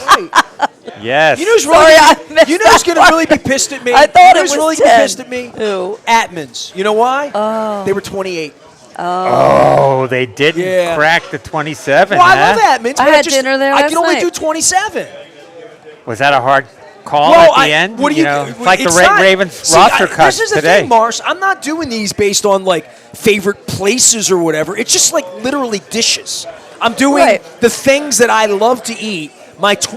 Yes. You know who's Sorry, really, I missed you know who's that going to really be pissed at me? I thought you know it who's was really 10. be pissed at me? Who? Atmans. You know why? Oh. They were 28. Oh, they didn't Yeah. crack the 27. Well, I huh? love Atmans. I but had dinner there I last can only night. do 27. Was that a hard call Well, at the end? What do you? know, it's like the it's not- Ravens see, roster cuts This is the today. thing, Mars. I'm not doing these based on like favorite places or whatever. It's just like literally dishes. I'm doing Right. the things that I love to eat.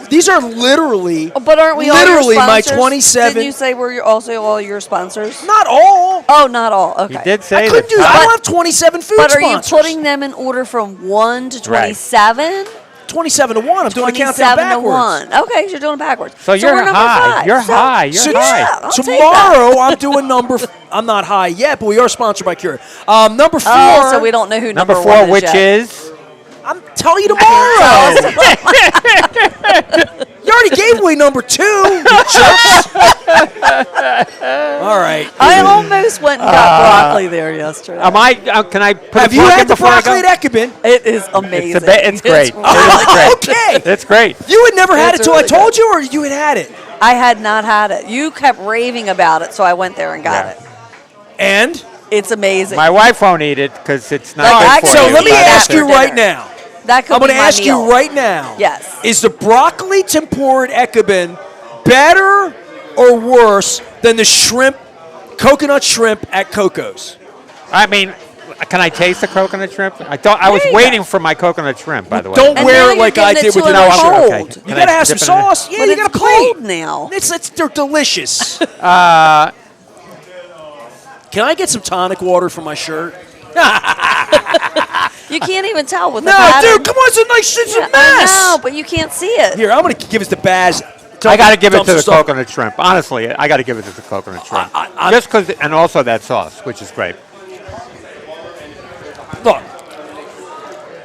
These are literally. Oh, but aren't we literally all your my sponsors? 27? Didn't you say we're also all your sponsors? Not all. Oh, not all. Okay. You did say I couldn't that. do that. I don't have 27 food But are you sponsors. putting them in order from 1 to 27? 27 to 1. I'm doing a countdown 27 to backwards. 1. Okay, you're doing it backwards. So you're we're number high. 5. You're So- high. You're So high. Yeah, I'll take tomorrow I'm doing I'm not high yet, but we are sponsored by Cure. Number 4. Oh, so we don't know who Number number 4, 1 which yet. is I'm telling you tomorrow. You already gave away number 2. You jerks. All right. I almost went and got broccoli there yesterday. Am I? Can I put Have a you plug in had the before I broccoli go? at Ekman? It is amazing. It's great. really It is great. Okay. It's great. You had never had It's it till I really told you, or you had it? I had not had it. You kept raving about it, so I went there and got Yeah. it. And It's amazing. My wife won't eat it because it's not Like, good for so you. let me Eat that ask for you dinner. right now. that could I'm going be to my ask meal. you right now. Yes. Is the broccoli tempura at Ekman better or worse than the coconut shrimp at Koco's? I mean, can I taste the coconut shrimp? I was There you waiting for my coconut shrimp, by the way. Don't And wear now it you're like I getting did it with to the a no shrimp. cold. Okay. You Can got to I have some dip it in there? sauce. Yeah, But you got it's to plate. cold now. They're delicious. Can I get some tonic water for my shirt? You can't even tell with the No, pattern. dude, come on, it's a Yeah, mess. I know, but you can't see it. Here, I'm going to give us the Baz. I got to give it dump to some the stuff. coconut shrimp. Honestly, I got to give it to the coconut shrimp. I'm- Just because, and also that sauce, which is great. Look,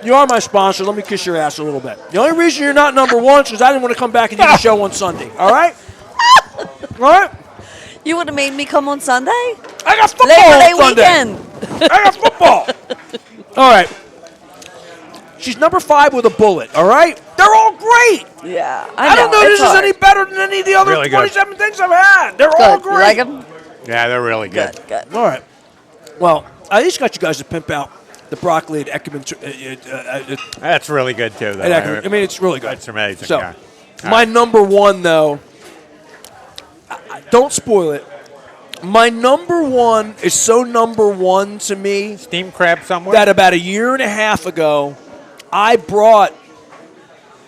you are my sponsor. Let me kiss your ass a little bit. The only reason you're not number 1 is because I didn't want to come back and do the show on Sunday. All right? All right? You would have made me come on Sunday? I got football Labor Day on Sunday. weekend. I got football. All right. She's number 5 with a bullet. All right? They're all great. Yeah, I don't know it's this is hard. any better than any of the other Really good. 27 things I've had. They're all Good. You great. like them? Yeah, they're really good. Good, good. All right. Well, I just got you guys to pimp out the broccoli at Ekman. That's really good, too, though. I mean, it's really good. That's amazing, So, yeah. my number 1, though, don't spoil it. My number 1 is so number 1 to me Steamed crab somewhere? that about a year and a half ago, I brought,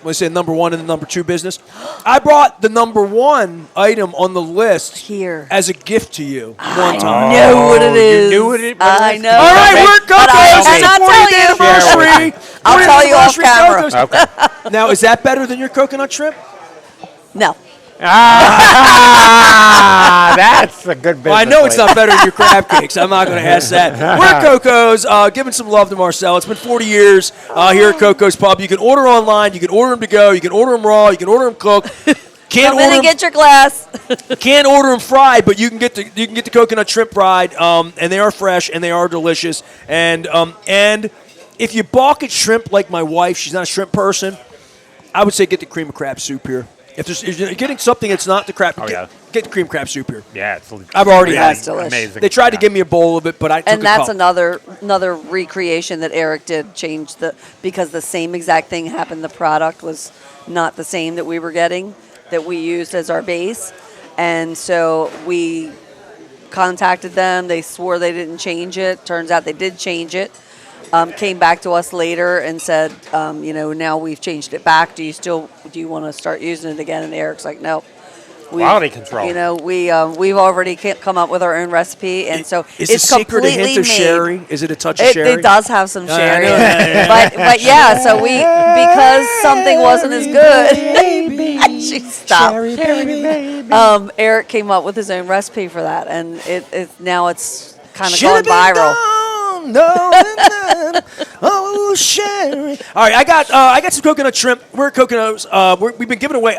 when I say number 1 in the number 2 business, I brought the number 1 item on the list Here. as a gift to you one I time. know what it you is. knew what it I was? know. All right, Okay. we're at But I Koco's. It's cannot the tell 40th you. anniversary. I'll 40th tell you off anniversary camera. Koco's. Okay. Now, is that better than your coconut shrimp? No. That's a good business. Well, I know it's lady. not better than your crab cakes. I'm not going to ask that. We're at Koco's, giving some love to Marcella. It's been 40 years here at Koco's Pub. You can order online. You can order them to go. You can order them raw. You can order them cooked. Can't Come in order and them, get your glass. can't order them fried, but you can get the coconut shrimp fried, and they are fresh and they are delicious. And if you balk at shrimp like my wife, she's not a shrimp person, I would say get the cream of crab soup here. If you're getting something that's not the crab, yeah. get the cream crab soup here. Yeah, it's I've already really had it. Delicious. amazing. They tried to Yeah. give me a bowl of it, but I took And a that's cup. another recreation that Eric did, change because the same exact thing happened. The product was not the same that we were getting, that we used as our base. And so we contacted them. They swore they didn't change it. Turns out they did change it. Came back to us later and said, now we've changed it back. Do you want to start using it again? And Eric's like, no. Quality control. We've already come up with our own recipe, and so Is it's the secret a completely hint of made. sherry? Is it a touch of It, sherry? it does have some I sherry, know. but yeah. So because something wasn't as good, she stopped. Eric came up with his own recipe for that, and now it's kind of Should've gone been viral. gone, no, oh, sherry. All right, I got some coconut shrimp. We're at Coco's. We've been giving away.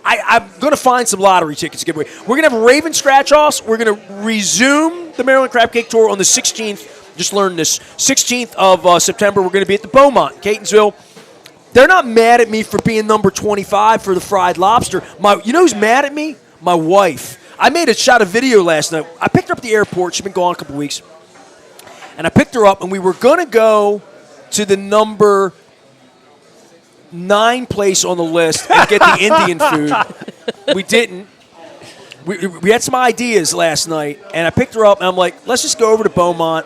I'm going to find some lottery tickets to give away. We're going to have Raven scratch-offs. We're going to resume the Maryland Crab Cake Tour on the 16th Just learned this. 16th of September, we're going to be at the Beaumont, Catonsville. They're not mad at me for being number 25 for the fried lobster. You know who's mad at me? My wife. I made a shot of video last night. I picked her up at the airport. She's been gone a couple weeks. And I picked her up, and we were going to go to the number 9 place on the list and get the Indian food. We didn't. We had some ideas last night, and I picked her up, and I'm like, let's just go over to Beaumont.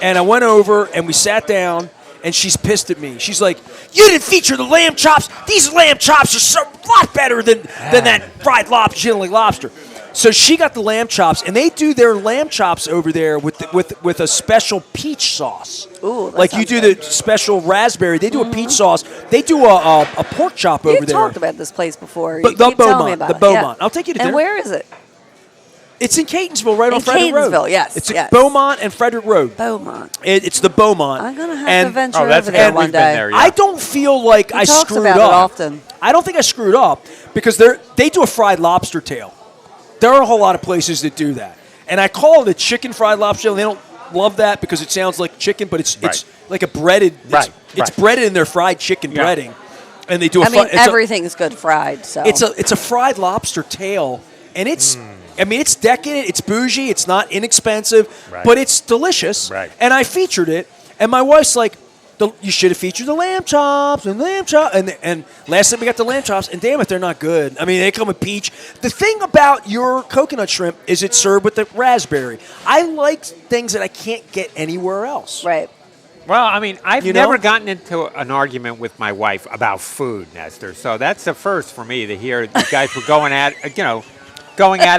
And I went over, and we sat down, and she's pissed at me. She's like, you didn't feature the lamb chops. These lamb chops are so lot better than that fried lobster, chili lobster. So she got the lamb chops, and they do their lamb chops over there with a special peach sauce. Ooh, that like you do the special raspberry. They do a peach sauce. They do a pork chop over there. You've talked about this place before. But You the keep telling me Beaumont, about the it. Beaumont. Yeah. I'll take you to And dinner. where is it? It's in Catonsville, right on In Frederick Road. Catonsville, yes, It's yes. Beaumont and Frederick Road. Beaumont. It's the Beaumont. I'm going to have And to venture that's over there good. one We've been day. there, yeah. I don't feel like I talks screwed about up. it often. I don't think I screwed up because they do a fried lobster tail. There are a whole lot of places that do that. And I call it a chicken fried lobster tail. They don't love that because it sounds like chicken, but it's like a breaded. It's breaded in their fried chicken breading. And they do everything's good fried. So it's a fried lobster tail, and it's it's decadent, it's bougie, it's not inexpensive, but it's delicious. Right. And I featured it, and my wife's like, you should have featured the lamb chops and and last time we got the lamb chops, and damn it, they're not good. I mean, they come with peach. The thing about your coconut shrimp is it's served with the raspberry. I like things that I can't get anywhere else. right. Well, I mean, I've You know? never gotten into an argument with my wife about food, Nestor. So that's the first for me to hear you guys were going at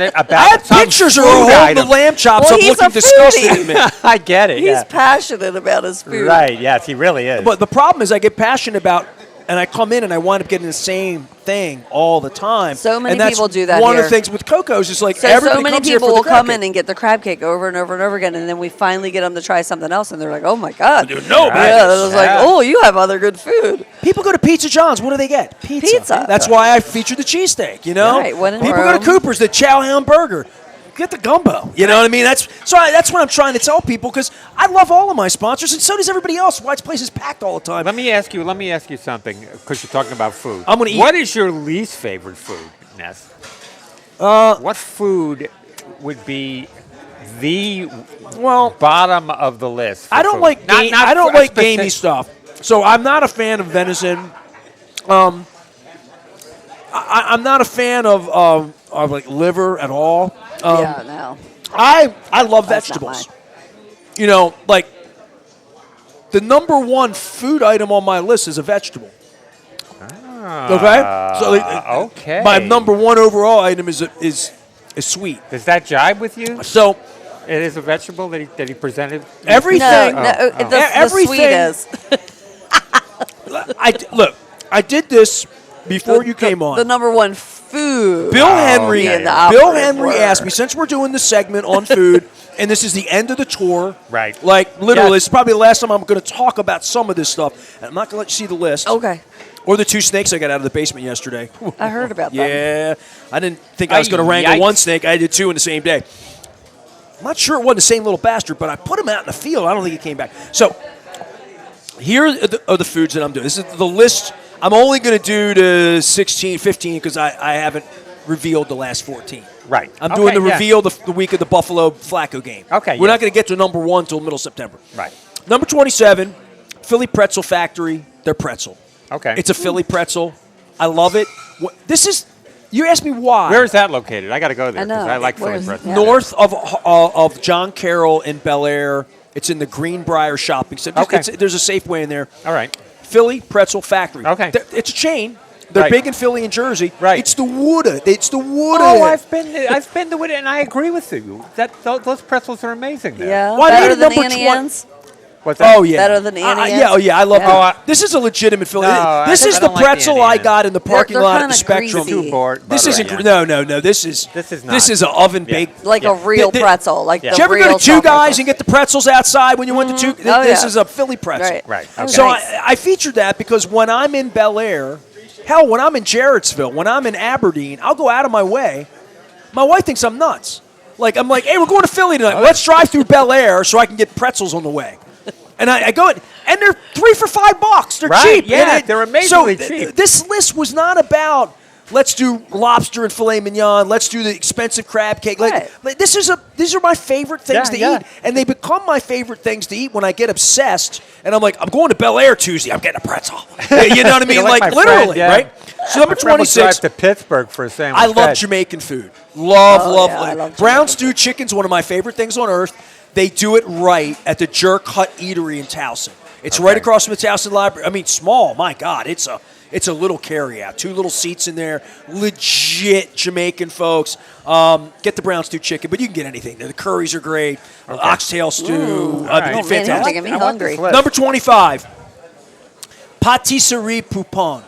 it about I have some pictures of food her holding item. the lamb chops. Well, I'm he's looking a disgusted foodie. at me. I get it. He's yeah. passionate about his food. Right. Yes, he really is. But the problem is I get passionate about, and I come in and I wind up getting the same thing all the time. So many and that's people do that One of here. the things with Coco's is like So everybody many comes here people for the will crab come cake. in and get the crab cake over and over and over again, and then we finally get them to try something else, and they're like, "Oh my god!" No, Yeah, it was like, Yeah. "Oh, you have other good food." People go to Pizza John's. What do they get? Pizza. That's why I featured the cheesesteak. You know, Right, when in people go to Rome. Cooper's, the Chow Hound Burger. Get the gumbo. You know what I mean? That's what I'm trying to tell people because I love all of my sponsors, and so does everybody else. Why this place is packed all the time. Let me ask you something, because you're talking about food. I'm gonna eat. What is your least favorite food, Ness? What food would be the bottom of the list? For I don't food? like Not I don't for a like gamey specific- stuff. So I'm not a fan of venison. I'm not a fan of like liver at all. Yeah, no. I love That's not vegetables. You know, like the number one food item on my list is a vegetable. Okay, so okay. my number one overall item is sweet. Does that jibe with you? So It is a vegetable that he presented. everything, The sweet is. I did this before you came on. The number one food. Bill Henry, in the Bill operative Henry word. asked me, since we're doing the segment on food, and this is the end of the tour, Right. Like literally, Yes. it's probably the last time I'm going to talk about some of this stuff. And I'm not going to let you see the list. Okay. Or the 2 snakes I got out of the basement yesterday. I heard about that. Yeah, I didn't think I was going to wrangle Yikes. one snake. I did 2 in the same day. I'm not sure it wasn't the same little bastard, but I put him out in the field. I don't think he came back. So here are the foods that I'm doing. This is the list. I'm only going to do the 16, 15 because I haven't revealed the last 14. Right. I'm doing the yeah. reveal the week of the Buffalo Flacco game. Okay, We're yeah. not going to get to number 1 until middle September. Right. Number 27, Philly Pretzel Factory. Their pretzel. Okay. It's a Philly pretzel. I love it. This is. You asked me why. Where is that located? I got to go there I know. because I like Where Philly is- pretzel. yeah. North of John Carroll in Bel Air. It's in the Greenbrier Shopping Center. Okay. There's a Safeway in there. All right. Philly Pretzel Factory. Okay. It's a chain. They're Right. big in Philly and Jersey. Right. It's the Wooda. Oh, I've been to it, and I agree with you. Those pretzels are amazing there. Yeah. Why Better did than number Annie 20 Ann's? What's that? Oh yeah. Better than Annie Yeah. Oh Ann's? yeah. I love Yeah. it. This is a legitimate Philly. No, This I is the don't like the pretzel Annie I Ann's. got in the parking They're lot at kinda the Spectrum. greasy. Too bored. This buttery, isn't. yeah. No. This is not. This is an oven baked. Like Yeah. a real Did- pretzel. Like Yeah. the Did you ever real go to Two soft Guys pretzel. and get the pretzels outside when you went to Two? Oh, This yeah. is a Philly pretzel. Right. Right. Oh, Okay. So nice. I featured that because when I'm in Bel Air, hell, when I'm in Jarrettsville, when I'm in Aberdeen, I'll go out of my way. My wife thinks I'm nuts. Like, I'm like, hey, we're going to Philly tonight. Let's drive through Bel Air so I can get pretzels on the way. And I go, and they're 3 for $5. They're cheap. Yeah, they're amazingly cheap. This list was not about, let's do lobster and filet mignon. Let's do the expensive crab cake. Right. These are my favorite things to eat, and they become my favorite things to eat when I get obsessed. And I'm like, I'm going to Bel Air Tuesday. I'm getting a pretzel. You know what I mean? Like my literally, friend, right? So number My friend will 26. drive to Pittsburgh for a sandwich. I love Jamaican food. Love. I love Brown Jamaican. stewed chicken's one of my favorite things on earth. They do it right at the Jerk Hut Eatery in Towson. It's right across from the Towson Library. I mean, small. My God, it's a little carry-out. 2 little seats in there. Legit Jamaican folks. Get the brown stewed chicken, but you can get anything. The curries are great. Oxtail stew. right. Man, Fantastic. you're making me hungry. Number 25, Patisserie Poupon.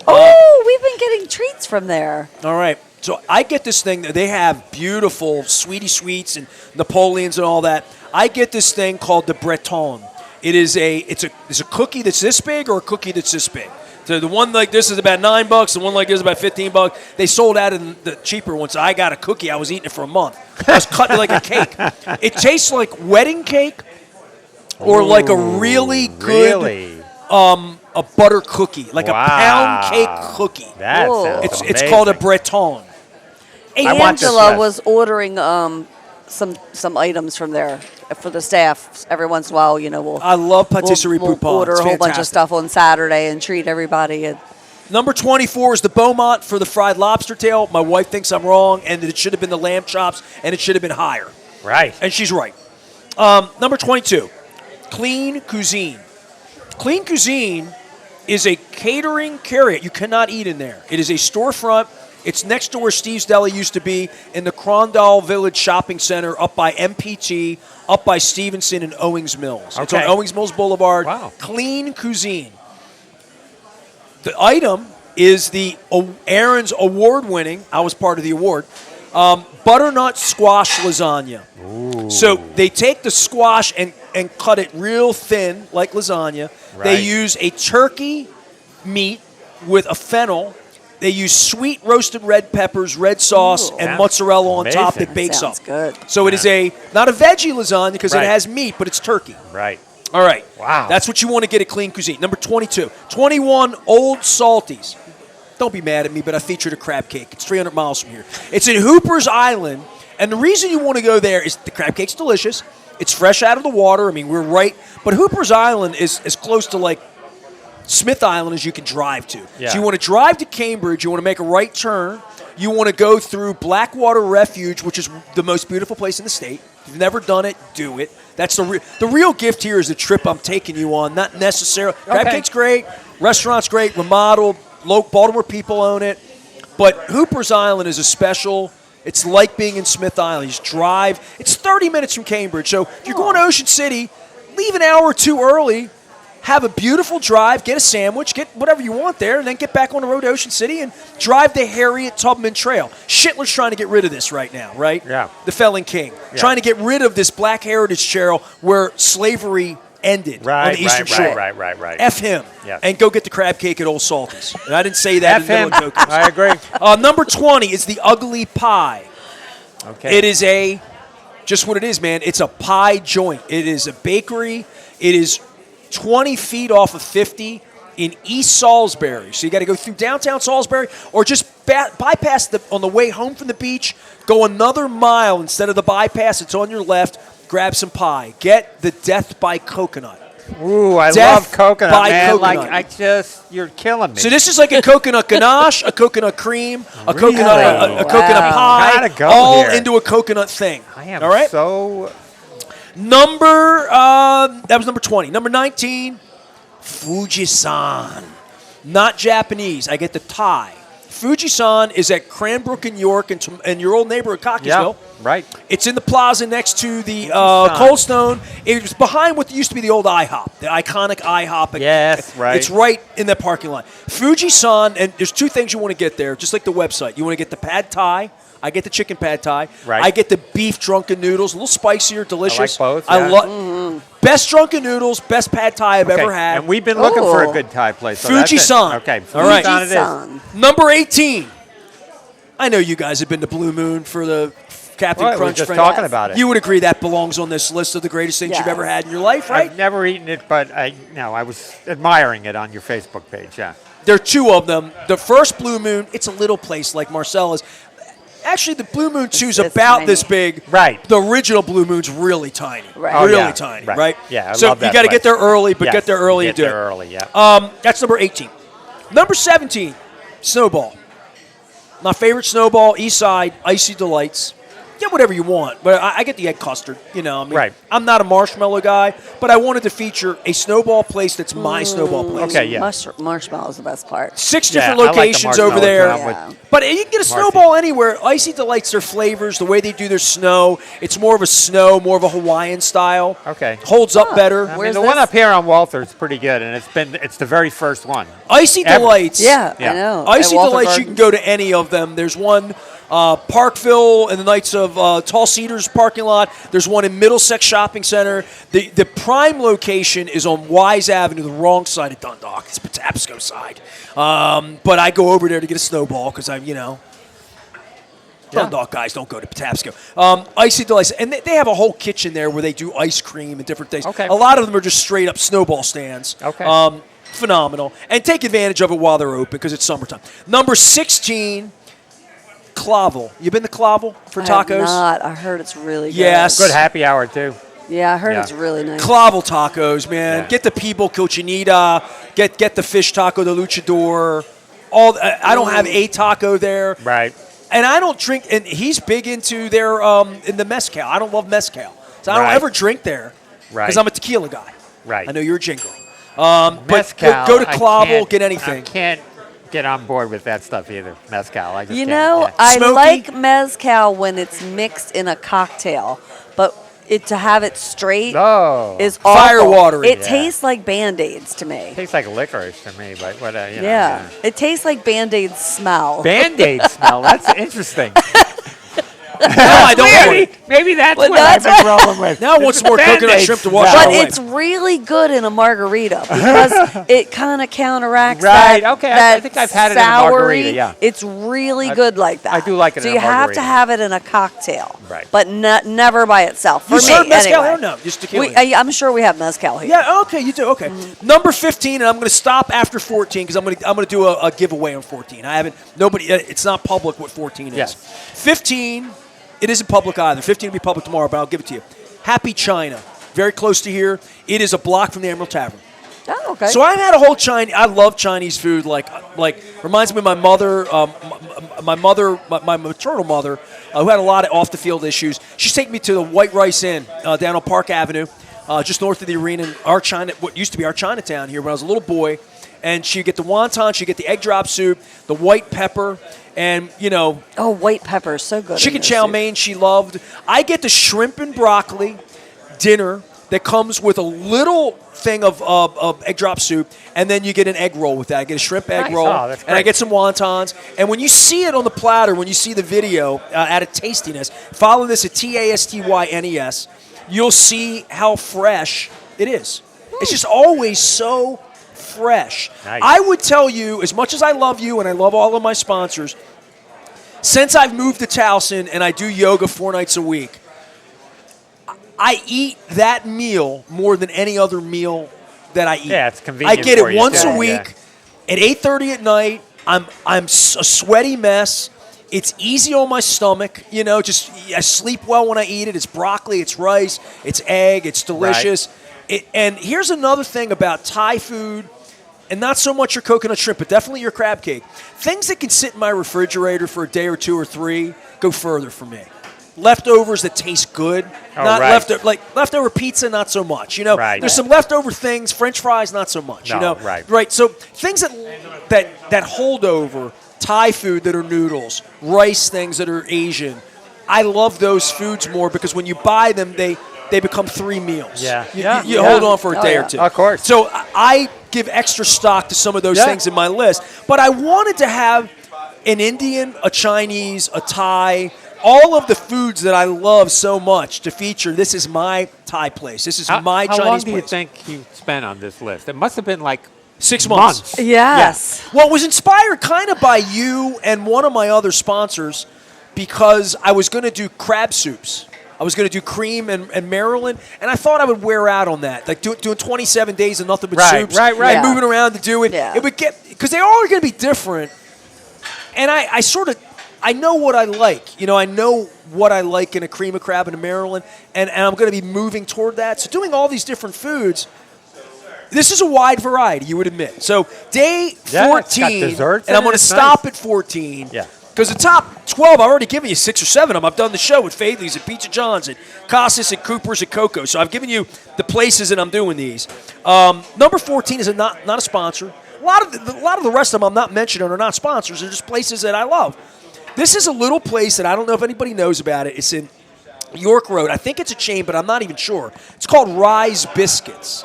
Oh, we've been getting treats from there. All right. So I get this thing. They have beautiful sweetie sweets and Napoleons and all that. I get this thing called the Breton. It's a cookie that's this big or a cookie that's this big. So the one like this is about $9. The one like this is about $15. They sold out in the cheaper ones. So I got a cookie. I was eating it for a month. I was cutting it like a cake. It tastes like wedding cake or like a really good a butter cookie, like a pound cake cookie. That sounds It's amazing. called a Breton. want this Angela list. was ordering some items from there for the staff. Every once in a while, we'll I love Patisserie we'll Poupon. order It's a whole bunch of fantastic. stuff on Saturday and treat everybody. And Number 24 is the Beaumont for the fried lobster tail. My wife thinks I'm wrong, and that it should have been the lamb chops, and it should have been higher. Right. And she's right. Number 22, Clean Cuisine. Clean Cuisine is a catering carryout. You cannot eat in there. It is a storefront. It's next to where Steve's Deli used to be in the Crondall Village Shopping Center up by MPT, up by Stevenson and Owings Mills. It's on Okay. Owings Mills Boulevard. Wow. Clean Cuisine. The item is the Aaron's award-winning, I was part of the award, butternut squash lasagna. Ooh. So they take the squash and cut it real thin, like lasagna. Right. They use a turkey meat with a fennel. They use sweet roasted red peppers, red sauce, and Sounds mozzarella on top amazing. that bakes Sounds up. good. So it is not a veggie lasagna because Right. it has meat, but it's turkey. Right. All right. Wow. That's what you want to get at Clean Cuisine. Number 22. 21, Old Salties. Don't be mad at me, but I featured a crab cake. It's 300 miles from here. It's in Hooper's Island, and the reason you want to go there is the crab cake's delicious. It's fresh out of the water. I mean, we're right. But Hooper's Island is as close to, like, Smith Island as you can drive to. Yeah. So you want to drive to Cambridge. You want to make a right turn. You want to go through Blackwater Refuge, which is the most beautiful place in the state. If you've never done it, do it. That's the real gift here is the trip I'm taking you on, not necessarily. Crab cake's great, restaurant's great, remodeled, Baltimore people own it. But Hooper's Island is a special. It's like being in Smith Island. You just drive. It's 30 minutes from Cambridge. So if you're going to Ocean City, leave an hour or two early. Have a beautiful drive, get a sandwich, get whatever you want there, and then get back on the road to Ocean City and drive the Harriet Tubman Trail. Schindler's trying to get rid of this right now, right? Yeah. The Felon King. Yeah. Trying to get rid of this Black Heritage Trail where slavery ended on the Eastern Shore. Right. F him. Yes. And go get the crab cake at Old Salty's. And I didn't say that F in the him. middle of Coco's. I agree. Number 20 is the Ugly Pie. Okay. It is just what it is, man. It's a pie joint. It is a bakery. It is 20 feet off of 50 in East Salisbury. So you got to go through downtown Salisbury or just bypass on the way home from the beach, go another mile instead of the bypass. It's on your left. Grab some pie. Get the Death by Coconut. Ooh, I Death love coconut, by man. coconut. Like, you're killing me. So this is like a coconut ganache, a coconut cream, a Really? coconut coconut pie, Gotta go all here. into a coconut thing. I am all right? so... That was number 20. Number 19, Fujisan. Not Japanese. I get the Thai. Fujisan is at Cranbrook in York and your old neighbor at Cockeysville. Yeah, right. It's in the plaza next to the Fujisan. Cold Stone. It was behind what used to be the old IHOP, the iconic IHOP. Yes, right. It's right in that parking lot. Fujisan, and there's two things you want to get there, just like the website. You want to get the pad thai. I get the chicken pad thai. Right. I get the beef drunken noodles, a little spicier, delicious. I like both, I yeah. love best drunken noodles, best pad thai I've ever had. And we've been looking for a Oh. good Thai place. So that's it. Fujisan. Okay, All right. Fujisan it is. Fujisan. Number 18. I know you guys have been to Blue Moon for the Captain Well, we're Crunch just French. talking about it. You would agree that belongs on this list of the greatest things you've Yes. ever had in your life, right? I've never eaten it, but I was admiring it on your Facebook page. Yeah. There are two of them. The first Blue Moon, it's a little place like Marcella's. Actually, the Blue Moon 2 is It's about tiny. this big. Right. The original Blue Moon's really tiny. Right. Oh, really yeah. tiny, Right. right? Yeah, I so love that you got to get place. there early, but Yes, get there early and get do there it. early, yeah. That's number 18. Number 17, Snowball. My favorite Snowball, East Side, Icy Delights. Get whatever you want, but I get the egg custard. You know, I mean, Right. I'm not a marshmallow guy, but I wanted to feature a Snowball place that's my Snowball place. Okay, yeah. Marshmallow is the best part. 6 Yeah, different I like the locations over marshmallow there. job Yeah. with- But you can get a Snowball anywhere. Icy Delights, their flavors, the way they do their snow. It's more of a snow, more of a Hawaiian style. Okay. Holds up better. I mean, Where's the one this? up here on Walther is pretty good, and it's the very first one. Icy Ever. Delights. Yeah, Yeah. I know. Icy At Walter Delights, you can Gardens. go to any of them. There's one Parkville and the Knights of Tall Cedars parking lot. There's one in Middlesex Shopping Center. The prime location is on Wise Avenue, the wrong side of Dundalk. It's Patapsco side. But I go over there to get a Snowball because Dundalk guys don't go to Patapsco. Icy Delights. And they have a whole kitchen there where they do ice cream and different things. Okay. A lot of them are just straight up Snowball stands. Okay. Phenomenal. And take advantage of it while they're open because it's summertime. Number 16, Clavel. You been to Clavel for I have tacos? not. I heard it's really good. Yes. Good happy hour too. Yeah, I heard Yeah. it's really nice. Clavel tacos, man. Yeah. Get the people cochinita. Get the fish taco, the luchador. I don't have a taco there. Right. And I don't drink. And he's big into their in the mezcal. I don't love mezcal, so I don't Right. ever drink there Right. because I'm a tequila guy. Right. I know you're a jingle. But Mezcal, go to I Clavel, can't- get anything. I can't get on board with that stuff either. Mezcal. I just You can't, know, yeah. I Smoky? like mezcal when it's mixed in a cocktail, but to have it straight Oh. is awful. Fire-watery. It Yeah. tastes like Band-Aids to me. Tastes like licorice to me, but what? Yeah. It tastes like Band-Aid smell. Band-Aid smell. That's interesting. No, I don't want maybe, it. maybe that's Well, what I've that's been rolling with. Now I want some more coconut Band-Aid shrimp to wash smell. But away. it's really good in a margarita because it kind of counteracts Right, that. okay, I That think I've had it in a soury. margarita, yeah. It's really good like that. I do like it So in you a have to margarita. have it in a cocktail, Right. but never by itself. For You me, serve mezcal anyway. or no? Just tequila? I'm sure we have mezcal here. Yeah, okay, you do. Okay. Number 15, and I'm going to stop after 14 because I'm going to do a giveaway on 14. It's not public what 14 is. Yes. 15, it isn't public either. 15 will be public tomorrow, but I'll give it to you. Happy China, very close to here. It is a block from the Emerald Tavern. Oh, okay. So I've had a whole Chinese. I love Chinese food. Like reminds me of my mother. My maternal mother, who had a lot of off the field issues. She's taking me to the White Rice Inn down on Park Avenue, just north of the arena. In what used to be our Chinatown here when I was a little boy. And she'd get the wonton, she'd get the egg drop soup, the white pepper, and oh, white pepper is so good. in chicken this chow soup. mein she loved. I get the shrimp and broccoli dinner that comes with a little thing of egg drop soup, and then you get an egg roll with that. I get a shrimp egg Nice. roll, Oh, that's and I great. get some wontons. And when you see it on the platter, when you see the video at a Tastiness, follow this at TASTYNES, you'll see how fresh it is. It's just always so fresh. Nice. I would tell you, as much as I love you and I love all of my sponsors, since I've moved to Towson and I do yoga 4 nights a week, I eat that meal more than any other meal that I eat. Yeah, it's convenient I get for it you, once too. a week at 8:30 at night. I'm a sweaty mess. It's easy on my stomach, just I sleep well when I eat it. It's broccoli, it's rice, it's egg, it's delicious. And here's another thing about Thai food, and not so much your coconut shrimp, but definitely your crab cake. Things that can sit in my refrigerator for a day or 2 or 3 go further for me. Leftovers that taste good, not right. leftover pizza, not so much. Right. There's some leftover things, French fries, not so much. No, right. Right. So things that hold over, Thai food that are noodles, rice things that are Asian. I love those foods more because when you buy them, they become 3 meals. Yeah. You hold on for a day yeah. or two. Of course. So I give extra stock to some of those things in my list. But I wanted to have an Indian, a Chinese, a Thai, all of the foods that I love so much to feature. This is my Thai place. This is my How Chinese long do you place. think you spent on this list? It must have been like 6 months. Yes. Well, it was inspired kind of by you and one of my other sponsors. because I was going to do crab soups. I was going to do cream and Maryland, and I thought I would wear out on that. Like doing 27 days of nothing but soups. Right. Yeah. And moving around to do it. Yeah. It would get, because they all are going to be different. And I know what I like. You know, I know what I like in a cream of crab and a Maryland, and I'm going to be moving toward that. So doing all these different foods, this is a wide variety, you would admit. So day 14, it's got desserts and I'm in it. going to It's stop nice. at 14. Yeah. Because the top 12, I've already given you 6 or 7 of them. I've done the show with Faithley's at Pizza John's, at Casas, at Cooper's, at Koco. So I've given you the places that I'm doing these. Number 14 is not a sponsor. A lot of the rest of them I'm not mentioning are not sponsors. They're just places that I love. This is a little place that I don't know if anybody knows about it. It's in York Road. I think it's a chain, but I'm not even sure. It's called Rise Biscuits.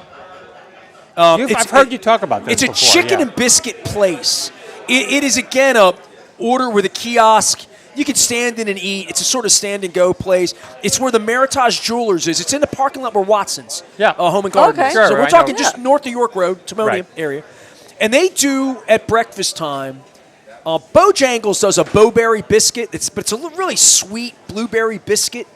I've heard you talk about this It's a before, chicken yeah. and biscuit place. It is, again, a order with a kiosk. You can stand in and eat. It's a sort of stand-and-go place. It's where the Meritage Jewelers is. It's in the parking lot where Watson's Home and Garden Okay. is. Sure, so we're I talking know. just north of York Road, Timonium Right. area. And they do, at breakfast time, Bojangles does a bowberry biscuit. But it's a really sweet blueberry biscuit.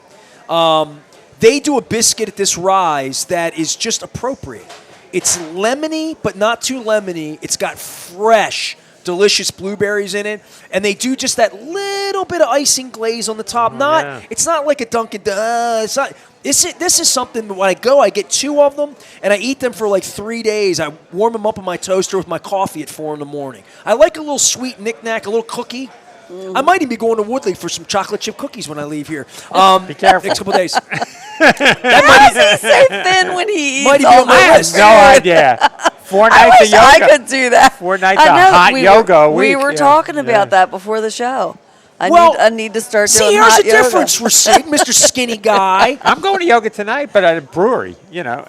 They do a biscuit at this Rise that is just appropriate. It's lemony, but not too lemony. It's got fresh, delicious blueberries in it, and they do just that little bit of icing glaze on the top. yeah. It's not like a Dunkin'. It's not. This is something. When I go, I get 2 of them, and I eat them for like 3 days. I warm them up in my toaster with my coffee at 4 in the morning. I like a little sweet knick-knack, a little cookie. I might even be going to Woodley for some chocolate chip cookies when I leave here. Be careful. Next couple days. How does he stay thin when he eats Might be all on my that? I have list. no idea. 4 I nights wish of yoga. I could do that. 4 nights I of know, hot yoga a We week, were yeah. talking about Yeah. that before the show. I need to start doing See, here's hot the yoga. difference, Ricig, Mr. Skinny Guy. I'm going to yoga tonight, but at a brewery, you know.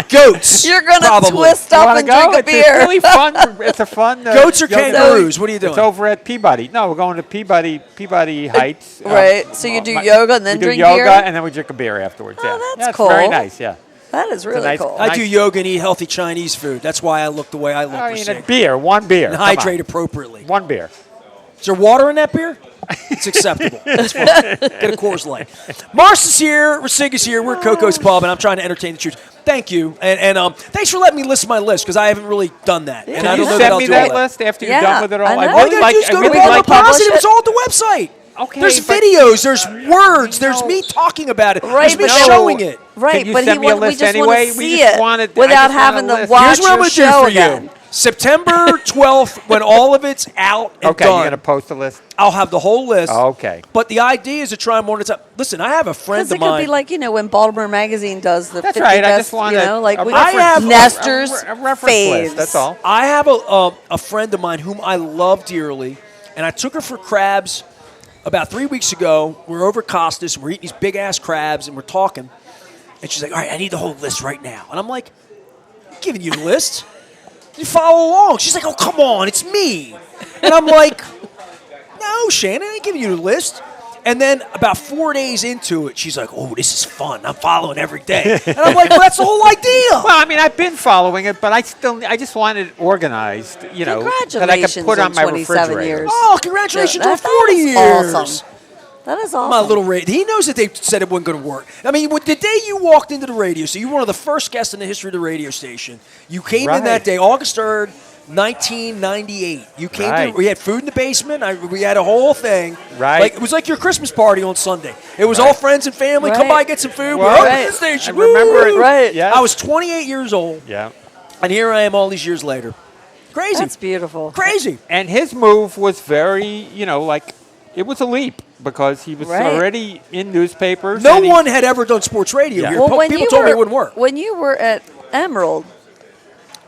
Goats. You're going to probably. twist You up wanna and go? drink a It's beer. really fun. It's a fun. Goats or yoga. kangaroos? What are you doing? It's over at Peabody. No, we're going to Peabody Heights. Right. So you do yoga and then we drink do yoga beer? and then we drink a beer afterwards. Oh, yeah. that's Yeah, it's cool. very nice. Yeah. That is really nice- cool. I do yoga and eat healthy Chinese food. That's why I look the way I look. I mean, a Ricig. beer, one beer. And Come on. hydrate appropriately. One beer. Is there water in that beer? It's acceptable. That's fine. Get a Coors Light. Mars is here. Ricig is here. We're at Coco's Pub, and I'm trying to entertain the troops. Thank you. And thanks for letting me list my list, because I haven't really done that. And Can I Can don't you know send I'll me do that all list after you're Yeah, done with it all? I know. All you gotta do is go to Baltimore Positive. It's all at the website. Okay, There's but- videos. There's words. There's me talking about it. Right, There's me but showing it. Right, Can you but send me a we list just anyway? want We to see just it wanted- I without just want having a to list. watch Here's what I'm your going to show do for again. you. September 12th, when all of it's out and Okay, done, you're going to post a list? I'll have the whole list. Okay. But the idea is to try more at a time. Listen, I have a friend Because of it could mine. be like, when Baltimore Magazine does the That's 50 right. I best, just want like a we I have Nestor's a reference faves. list. That's all. I have a friend of mine whom I love dearly, and I took her for crabs about 3 weeks ago. We're over at Costas, and we're eating these big-ass crabs, and we're talking. And she's like, all right, I need the whole list right now. And I'm like, I'm giving you the list. You follow along. She's like, oh, come on, it's me. And I'm like, no, Shannon, I ain't giving you the list. And then about 4 days into it, she's like, oh, this is fun. I'm following every day. And I'm like, well, that's the whole idea. Well, I mean, I've been following it, but I just want it organized, that I could Congratulations put on my 27 refrigerator. years. Oh, congratulations Yeah, on that 40 is years. awesome. That is awesome. My little radio. He knows that they said it wasn't going to work. I mean, the day you walked into the radio, so you were one of the first guests in the history of the radio station. You came in Right. that day, August 3rd, 1998. You came Right. we had food in the basement. We had a whole thing. Right. Like, it was like your Christmas party on Sunday. It was all friends and family. Come Right. by, get some food. Well, We're open right. the station. I remember Woo! it. Right. Yeah. I was 28 years old, Yeah. and here I am all these years later. Crazy. That's beautiful. Crazy. And his move was very, it was a leap because he was Right. already in newspapers. No and he- one had ever done sports radio Yeah. here. Well, when People you told me were, it wouldn't work. When you were at Emerald,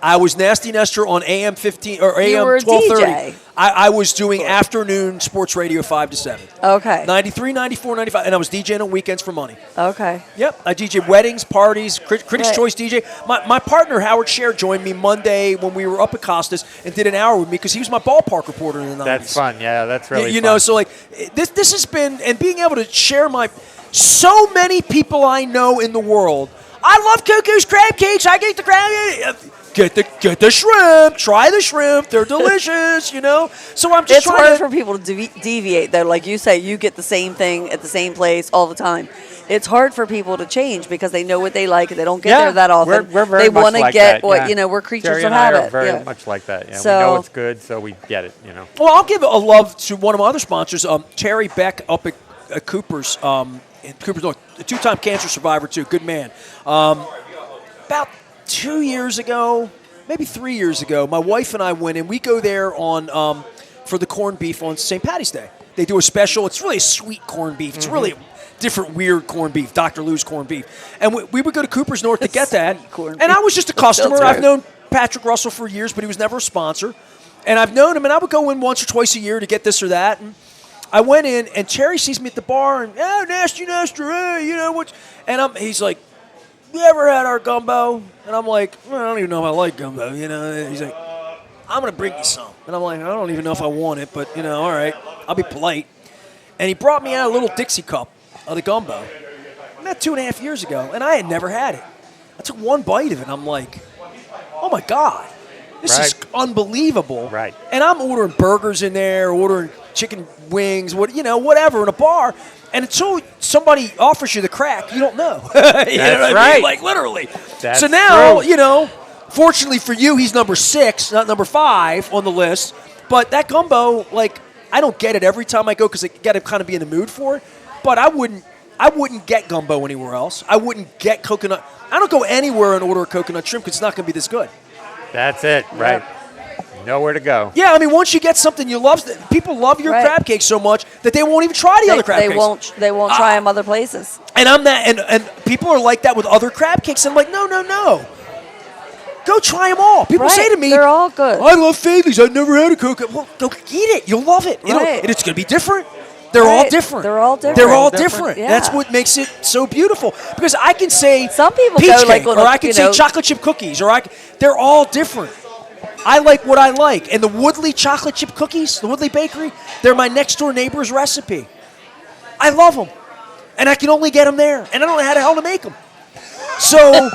I was Nasty Nestor on AM 15 or You AM were a 1230. DJ. I was doing afternoon sports radio 5 to 7. okay. 93, 94, 95, and I was DJing on weekends for money. Okay. Yep, I DJ weddings, parties, Critics' Right. Choice DJ. My partner, Howard Scher, joined me Monday when we were up at Costas and did an hour with me because he was my ballpark reporter in the 90s. That's fun. Yeah, that's really You fun. know, so like this has been, and being able to share so many people I know in the world. I love Coco's crab cakes. I get the crab. get the shrimp. Try the shrimp. They're delicious, you know. So I'm just It's trying hard to. for people to deviate, though. Like you say, you get the same thing at the same place all the time. It's hard for people to change because they know what they like and they don't get there that often. We're very they much want to like get that, what, yeah. you know, we're creatures Jerry of and I are habit. very much like that. Yeah. So- we know it's good, so we get it, you know. Well, I'll give a love to one of my other sponsors, Terry Beck up at Cooper's, in Cooper's North, a two-time cancer survivor too, good man. About 2 years ago, maybe 3 years ago, my wife and I went in. We go there on for the corned beef on St. Patty's Day. They do a special. It's really a sweet corned beef. It's really different, weird corned beef, Dr. Lou's corned beef. And we would go to Cooper's North to get that. Corned And beef. I was just a customer. That's I've right. known Patrick Russell for years, but he was never a sponsor. And I've known him, and I would go in once or twice a year to get this or that. And I went in, and Terry sees me at the bar, and, oh, nasty, you know what? And he's like, you ever had our gumbo? And I'm like, well, I don't even know if I like gumbo, you know? And he's like, I'm going to bring you some. And I'm like, I don't even know if I want it, but, you know, all right, I'll be polite. And he brought me out a little Dixie cup of the gumbo. About 2.5 years ago, and I had never had it. I took one bite of it, and I'm like, oh, my God. This is unbelievable. Right. And I'm ordering burgers in there, ordering chicken wings, whatever in a bar. And until somebody offers you the crack, you don't know. You know what I mean? right. Like, literally. That's so now, true. Fortunately for you, he's number 6, not number 5 on the list. But that gumbo, like, I don't get it every time I go because I got to kind of be in the mood for it. But I wouldn't get gumbo anywhere else. I wouldn't get coconut. I don't go anywhere and order a coconut shrimp because it's not going to be this good. That's it, right. Nowhere to go. Yeah, I mean, once you get something you love, people love your crab cake so much that they won't even try the other crab cakes. They won't try them other places. And I'm that, and people are like that with other crab cakes. I'm like, no. Go try them all. People say to me, they're all good. I love Faithley's. I've never had a coconut. Well, go eat it. You'll love it. Right. And it's going to be different. They're all different. They're all different. They're all different. Yeah. That's what makes it so beautiful. Because I can say Some people peach go cake, like on or a, I can say chocolate chip cookies, they're all different. I like what I like. And the Woodley chocolate chip cookies, the Woodley Bakery, they're my next door neighbor's recipe. I love them. And I can only get them there. And I don't know how the hell to make them. So.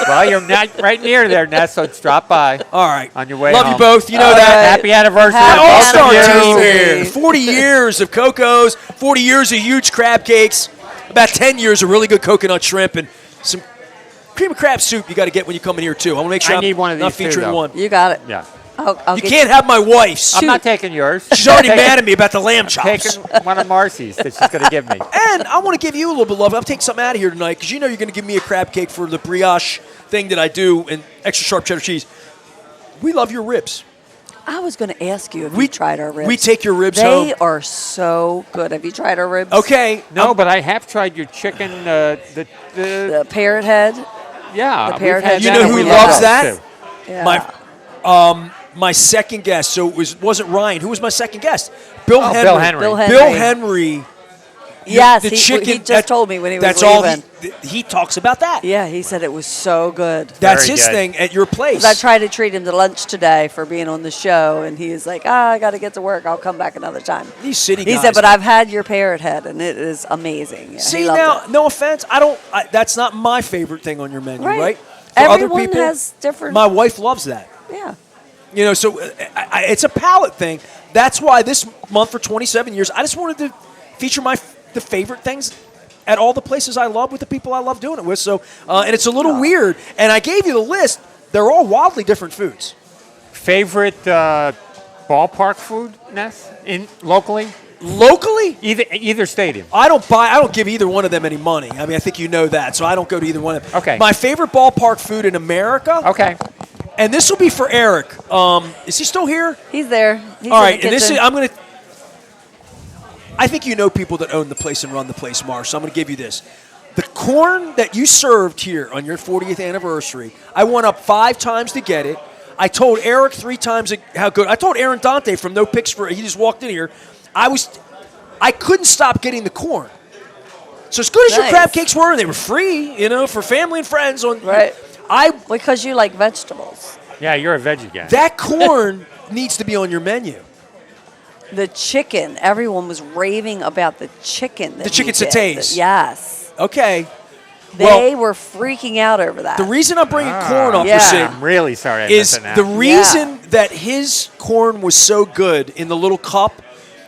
Well, you're not right near there, Ness, so drop by. All right. On your way Love home. you both. You know that. Happy anniversary. Happy to both of All-star you. team here. 40 years of Koco's, 40 years of huge crab cakes, about 10 years of really good coconut shrimp, and some cream of crab soup you got to get when you come in here, too. I want to make sure I need I'm one of not these too, featuring though. one. You got it. Yeah. I'll You get can't have my wife's. I'm not taking yours. She's already mad at me about the lamb chops. Taking one of Marcy's that she's going to give me. And I want to give you a little bit of love. I'm taking something out of here tonight because you know you're going to give me a crab cake for the brioche thing that I do and extra sharp cheddar cheese. We love your ribs. I was going to ask you if you tried our ribs. We take your ribs home. They are so good. Have you tried our ribs? Okay. No, but I have tried your chicken, The parrot head. Yeah. The parrot we've had head. You that know and who we loves love that? those, too. Yeah. My second guest, so it wasn't Ryan. Who was my second guest? Bill Henry. Bill Henry. Bill Bill Henry. Yes, the he chicken. just told me when he was that's leaving. all he talks about that. Yeah, he said it was so good. That's Very his good. thing at your place. 'Cause I tried to treat him to lunch today for being on the show, and he was like, I got to get to work. I'll come back another time. These city He guys. said, but I've had your parrot head, and it is amazing. Yeah, he See loved now, it. no offense, that's not my favorite thing on your menu, right? For Everyone other people, has different. My wife loves that. Yeah. You know, so it's a palate thing. That's why this month for 27 years, I just wanted to feature the favorite things at all the places I love with the people I love doing it with. So, and it's a little weird. And I gave you the list. They're all wildly different foods. Favorite ballpark food, Ness, locally? Locally, Either stadium. I don't give either one of them any money. I mean, I think you know that. So I don't go to either one of them. Okay. My favorite ballpark food in America. Okay. And this will be for Eric. Is he still here? He's there. He's All in right, the and this is kitchen. I think you know people that own the place and run the place, Marsh. So I'm going to give you this. The corn that you served here on your 40th anniversary, I went up 5 times to get it. I told Eric 3 times how good. I told Aaron Dante from No Picks for. He just walked in here. I couldn't stop getting the corn. So as good as your Nice. crab cakes were, and they were free, for family and friends. Right. I Because you like vegetables. Yeah, you're a veggie guy. that corn needs to be on your menu. The chicken. Everyone was raving about the chicken. The chicken sautés. Yes. Okay. They were freaking out over that. The reason I'm bringing corn up, Yeah. Ricig, I'm really sorry I is missed it now. the reason that his corn was so good in the little cup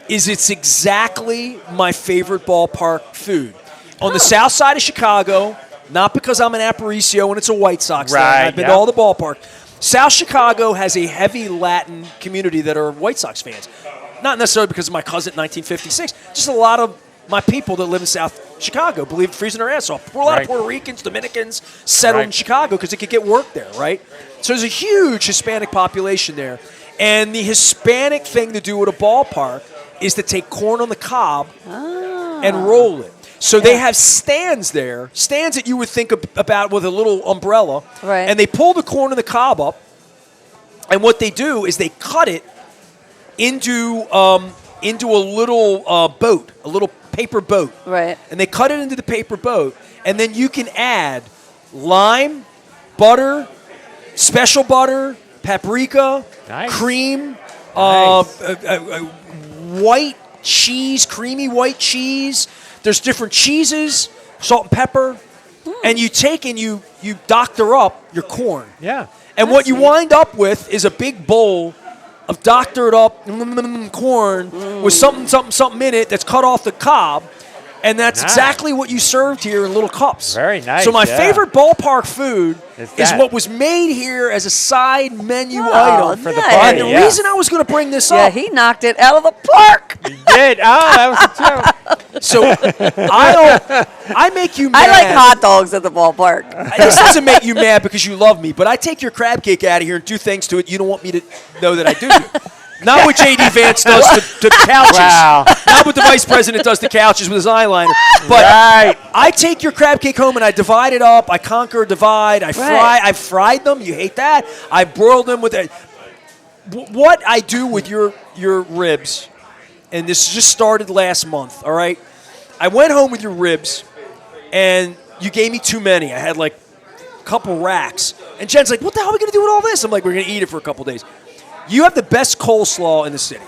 is it's exactly my favorite ballpark food. On the south side of Chicago, not because I'm an Aparicio and it's a White Sox fan. Right, I've been to all the ballpark. South Chicago has a heavy Latin community that are White Sox fans. Not necessarily because of my cousin in 1956, just a lot of my people that live in South Chicago believe freezing their ass off. A lot of Puerto Ricans, Dominicans settled in Chicago because they could get work there, right? So there's a huge Hispanic population there. And the Hispanic thing to do at a ballpark is to take corn on the cob and roll it. So they have stands there, stands that you would think about with a little umbrella. Right. And they pull the corn on the cob up. And what they do is they cut it into a little boat, a little paper boat. Right. And they cut it into the paper boat. And then you can add lime, butter, special butter, paprika, cream, white cheese, creamy white cheese. There's different cheeses, salt and pepper. And you take and you doctor up your corn. Yeah. And what you wind up with is a big bowl of doctored up corn with something in it that's cut off the cob. And that's exactly what you served here in little cups. Very nice. So my favorite ballpark food is that. what was made here as a side menu item for the nice. party. And the reason I was going to bring this Yeah, up, he knocked it out of the park. You did. Oh, that was a joke. so I make you mad. I like hot dogs at the ballpark. This doesn't make you mad because you love me, but I take your crab cake out of here and do things to it you don't want me to know that I do. Not what J.D. Vance does to the couches. Wow. Not what the vice president does to couches with his eyeliner. But I take your crab cake home and I divide it up. I conquer, divide. I fry. I fried them. You hate that. I broiled them with it. What I do with your ribs, and this just started last month, all right? I went home with your ribs, and you gave me too many. I had like a couple racks. And Jen's like, what the hell are we going to do with all this? I'm like, we're going to eat it for a couple days. You have the best coleslaw in the city.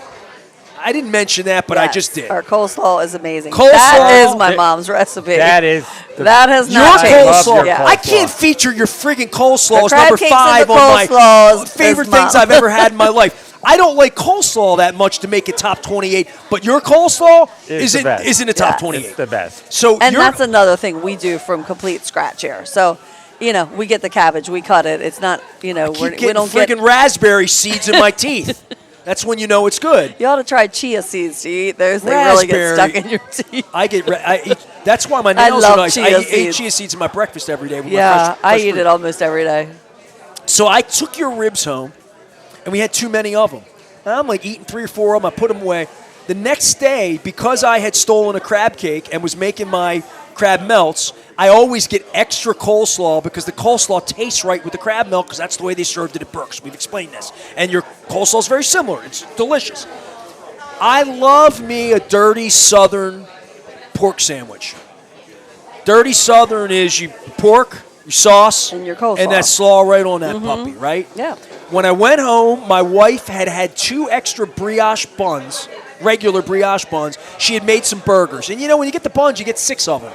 I didn't mention that, but I just did. Our coleslaw is amazing. Coleslaw- That is my mom's recipe. That is. That has Your not changed. coleslaw. Yeah. I can't feature your friggin' coleslaw The as crab number cakes and 5 the on my coleslaw is favorite Mom. things I've ever had in my life. I don't like coleslaw that much to make it top 28, but your coleslaw It's the best. is in the top Yeah. 28. It's the best. So And you're, that's another thing we do from complete scratch here. So, we get the cabbage, we cut it. It's not, keep we getting don't friggin' get. raspberry seeds in my teeth. That's when you know it's good. You ought to try chia seeds to eat those. They really get Raspberry. stuck in your teeth. I eat, that's why my nails love are nice. chia I eat seeds. chia seeds in my breakfast every day. With Yeah, my fresh I eat fruit. it almost every day. So I took your ribs home, and we had too many of them. And I'm like eating 3 or 4 of them. I put them away. The next day, because I had stolen a crab cake and was making my crab melts, I always get extra coleslaw because the coleslaw tastes right with the crab melt because that's the way they served it at Burke's. We've explained this. And your coleslaw is very similar. It's delicious. I love me a dirty Southern pork sandwich. Dirty Southern is you pork, your sauce, And your coleslaw. and that slaw right on that puppy, right? Yeah. When I went home, my wife had 2 extra brioche buns, regular brioche buns. She had made some burgers. And when you get the buns, you get 6 of them.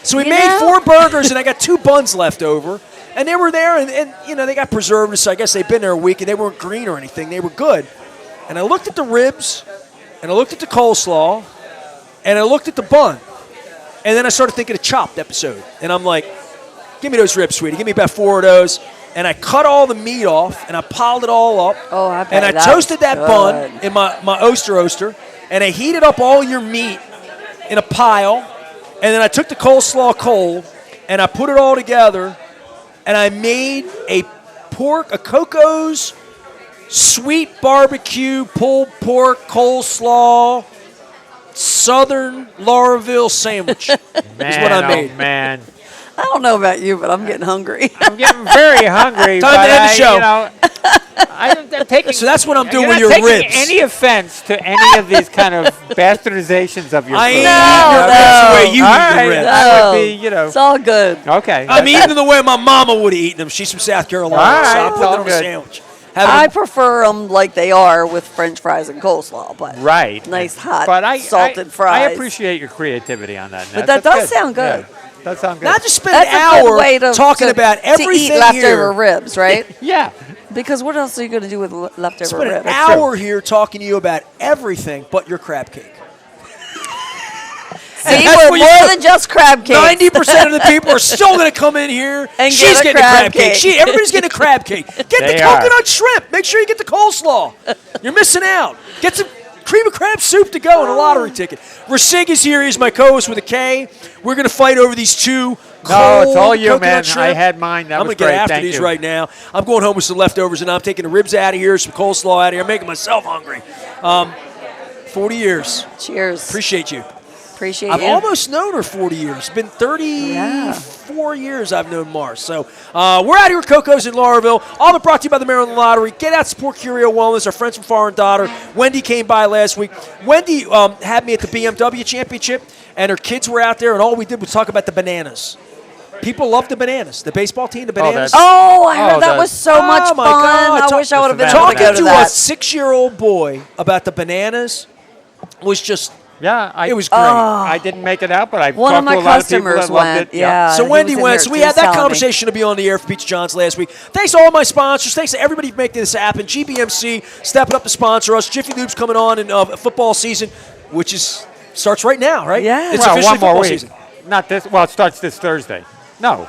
So we made 4 burgers, and I got 2 buns left over. And they were there, and they got preserved, so I guess they've been there a week, and they weren't green or anything. They were good. And I looked at the ribs, and I looked at the coleslaw, and I looked at the bun. And then I started thinking of Chopped episode. And I'm like, give me those ribs, sweetie. Give me about 4 of those. And I cut all the meat off, and I piled it all up. Oh, I bet And I that toasted was that good. bun in my Oster, and I heated up all your meat in a pile. And then I took the coleslaw cold, and I put it all together, and I made a Koco's sweet barbecue pulled pork coleslaw Southern Lauraville sandwich is what I made. Oh, man. I don't know about you, but I'm getting hungry. I'm getting very hungry. Time but to end the show. I'm taking, So that's what I'm doing you're with not your taking ribs. any offense to any of these kind of bastardizations of your I food. ain't No, eating your ribs the way you All eat right, the ribs. that would be, It's all good. Okay. I'm eating them the way my mama would have eaten them. She's from South Carolina, All right, so I'm it's putting all it on a good. sandwich. I prefer them like they are with French fries and coleslaw, but Right. nice hot But salted I fries. appreciate your creativity on that. But Nat. that That's does sound good. Yeah. That sounds good. Not to spend That's an a good hour way to talking about everything to eat leftover here. ribs, right? Yeah. Because what else are you going to do with leftover Spend an ribs? hour here talking to you about everything but your crab cake. See, that's we're what you more do. than just crab cakes. 90% of the people are still going to come in here. And She's get a getting crab a crab cake. cake. Everybody's getting a crab cake. Get the They are. coconut shrimp. Make sure you get the coleslaw. You're missing out. Get some cream of crab soup to go and a lottery ticket. Ricig is here. He's my co-host with a K. We're going to fight over these two No, it's all cold you, coconut man. shrimp. I had mine. That I'm was going to get great. after Thank these you. right now. I'm going home with some leftovers, and I'm taking the ribs out of here, some coleslaw out of here. I'm making myself hungry. 40 years. Cheers. Appreciate you. Appreciate I've you. almost known her 40 years. It's been 34 Yeah. years I've known Mars. So we're out here with Koco's in Laurelville. All but brought to you by the Maryland Lottery. Get out, support Curio Wellness, our friends from Far and Daughter. Wendy came by last week. Wendy had me at the BMW Championship, and her kids were out there, and all we did was talk about the bananas. People love the bananas. The baseball team, the bananas. Oh, I heard that the- was so much Oh, fun. my God. I wish I would have been Just able to Talking go to to a that. 6-year-old boy about the bananas was just, Yeah. it was great. I didn't make it out, but I One talked of my to a lot of people customers that loved went. it. Yeah. So he Wendy was in went. there. So we He had was that telling me. conversation to be on the air for Peach Johns last week. Thanks to all my sponsors. Thanks to everybody who making this happen. GBMC stepping up to sponsor us. Jiffy Lube's coming on in football season, which starts right now, right? Yeah. It's Well, officially one more football week. season. Not this. Well, it starts this Thursday. No,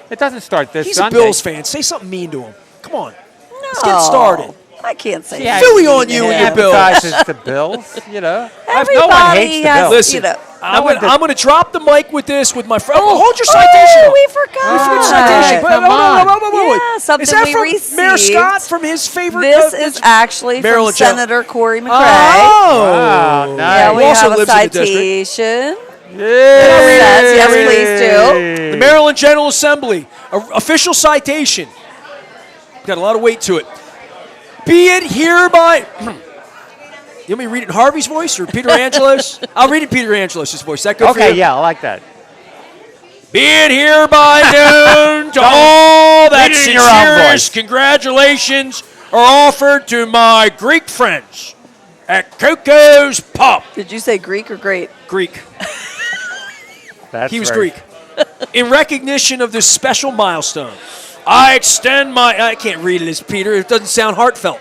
it doesn't start this He's Sunday. a Bills fan. Say something mean to him. Come on. Let's get No, started. I can't say Yeah, that. Philly on you and your Bills. Advertises the Bills, you know. No one Everybody hates the has- Bills. Listen, You know. I'm one going to drop the mic with this with my friend. Oh, Hold your citation. Oh, we You forgot forgot. citation. Come Wait, on. wait. Yeah, something Is that we from Mayor received. Scott from his favorite? This is actually Maryland from Joe. Senator Corey McRae. Oh. Wow, Yeah, nice. we Who also have a lives in the district. citation. Yes, yes, please The Maryland General Assembly, official citation. Got a lot of weight to it. Be it hereby. You want me to read it in Harvey's voice or Peter Angelos? I'll read it in Peter Angelos' voice. Is that good for you? Okay, yeah, I like that. Be it hereby known to all that Read it in your own sincerest voice. congratulations are offered to my Greek friends at Koco's Pub. Did you say Greek or great? Greek. That's He was very- Greek. In recognition of this special milestone, I extend my... I can't read it as Peter. It doesn't sound heartfelt.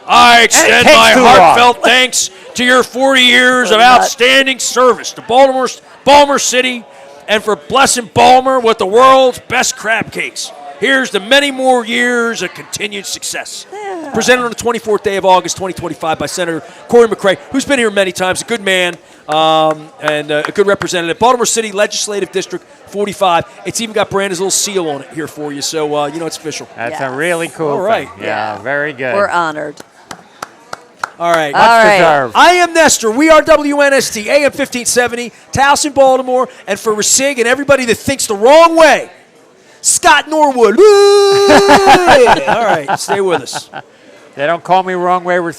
I extend takes my too long. heartfelt thanks to your 40 years of outstanding service to Baltimore City and for blessing Baltimore with the world's best crab cakes. Here's to many more years of continued success. Yeah. Presented on the 24th day of August 2025 by Senator Corey McRae, who's been here many times, a good man and a good representative. Baltimore City Legislative District 45. It's even got Brandon's little seal on it here for you, so you know it's official. That's Yes. a really cool All right. thing. Yeah, very good. We're honored. All right. All right. Deserved. I am Nestor. We are WNST, AM 1570, Towson, Baltimore. And for Ricig and everybody that thinks the wrong way, Scott Norwood. Woo! All right, stay with us. They don't call me wrong way, we're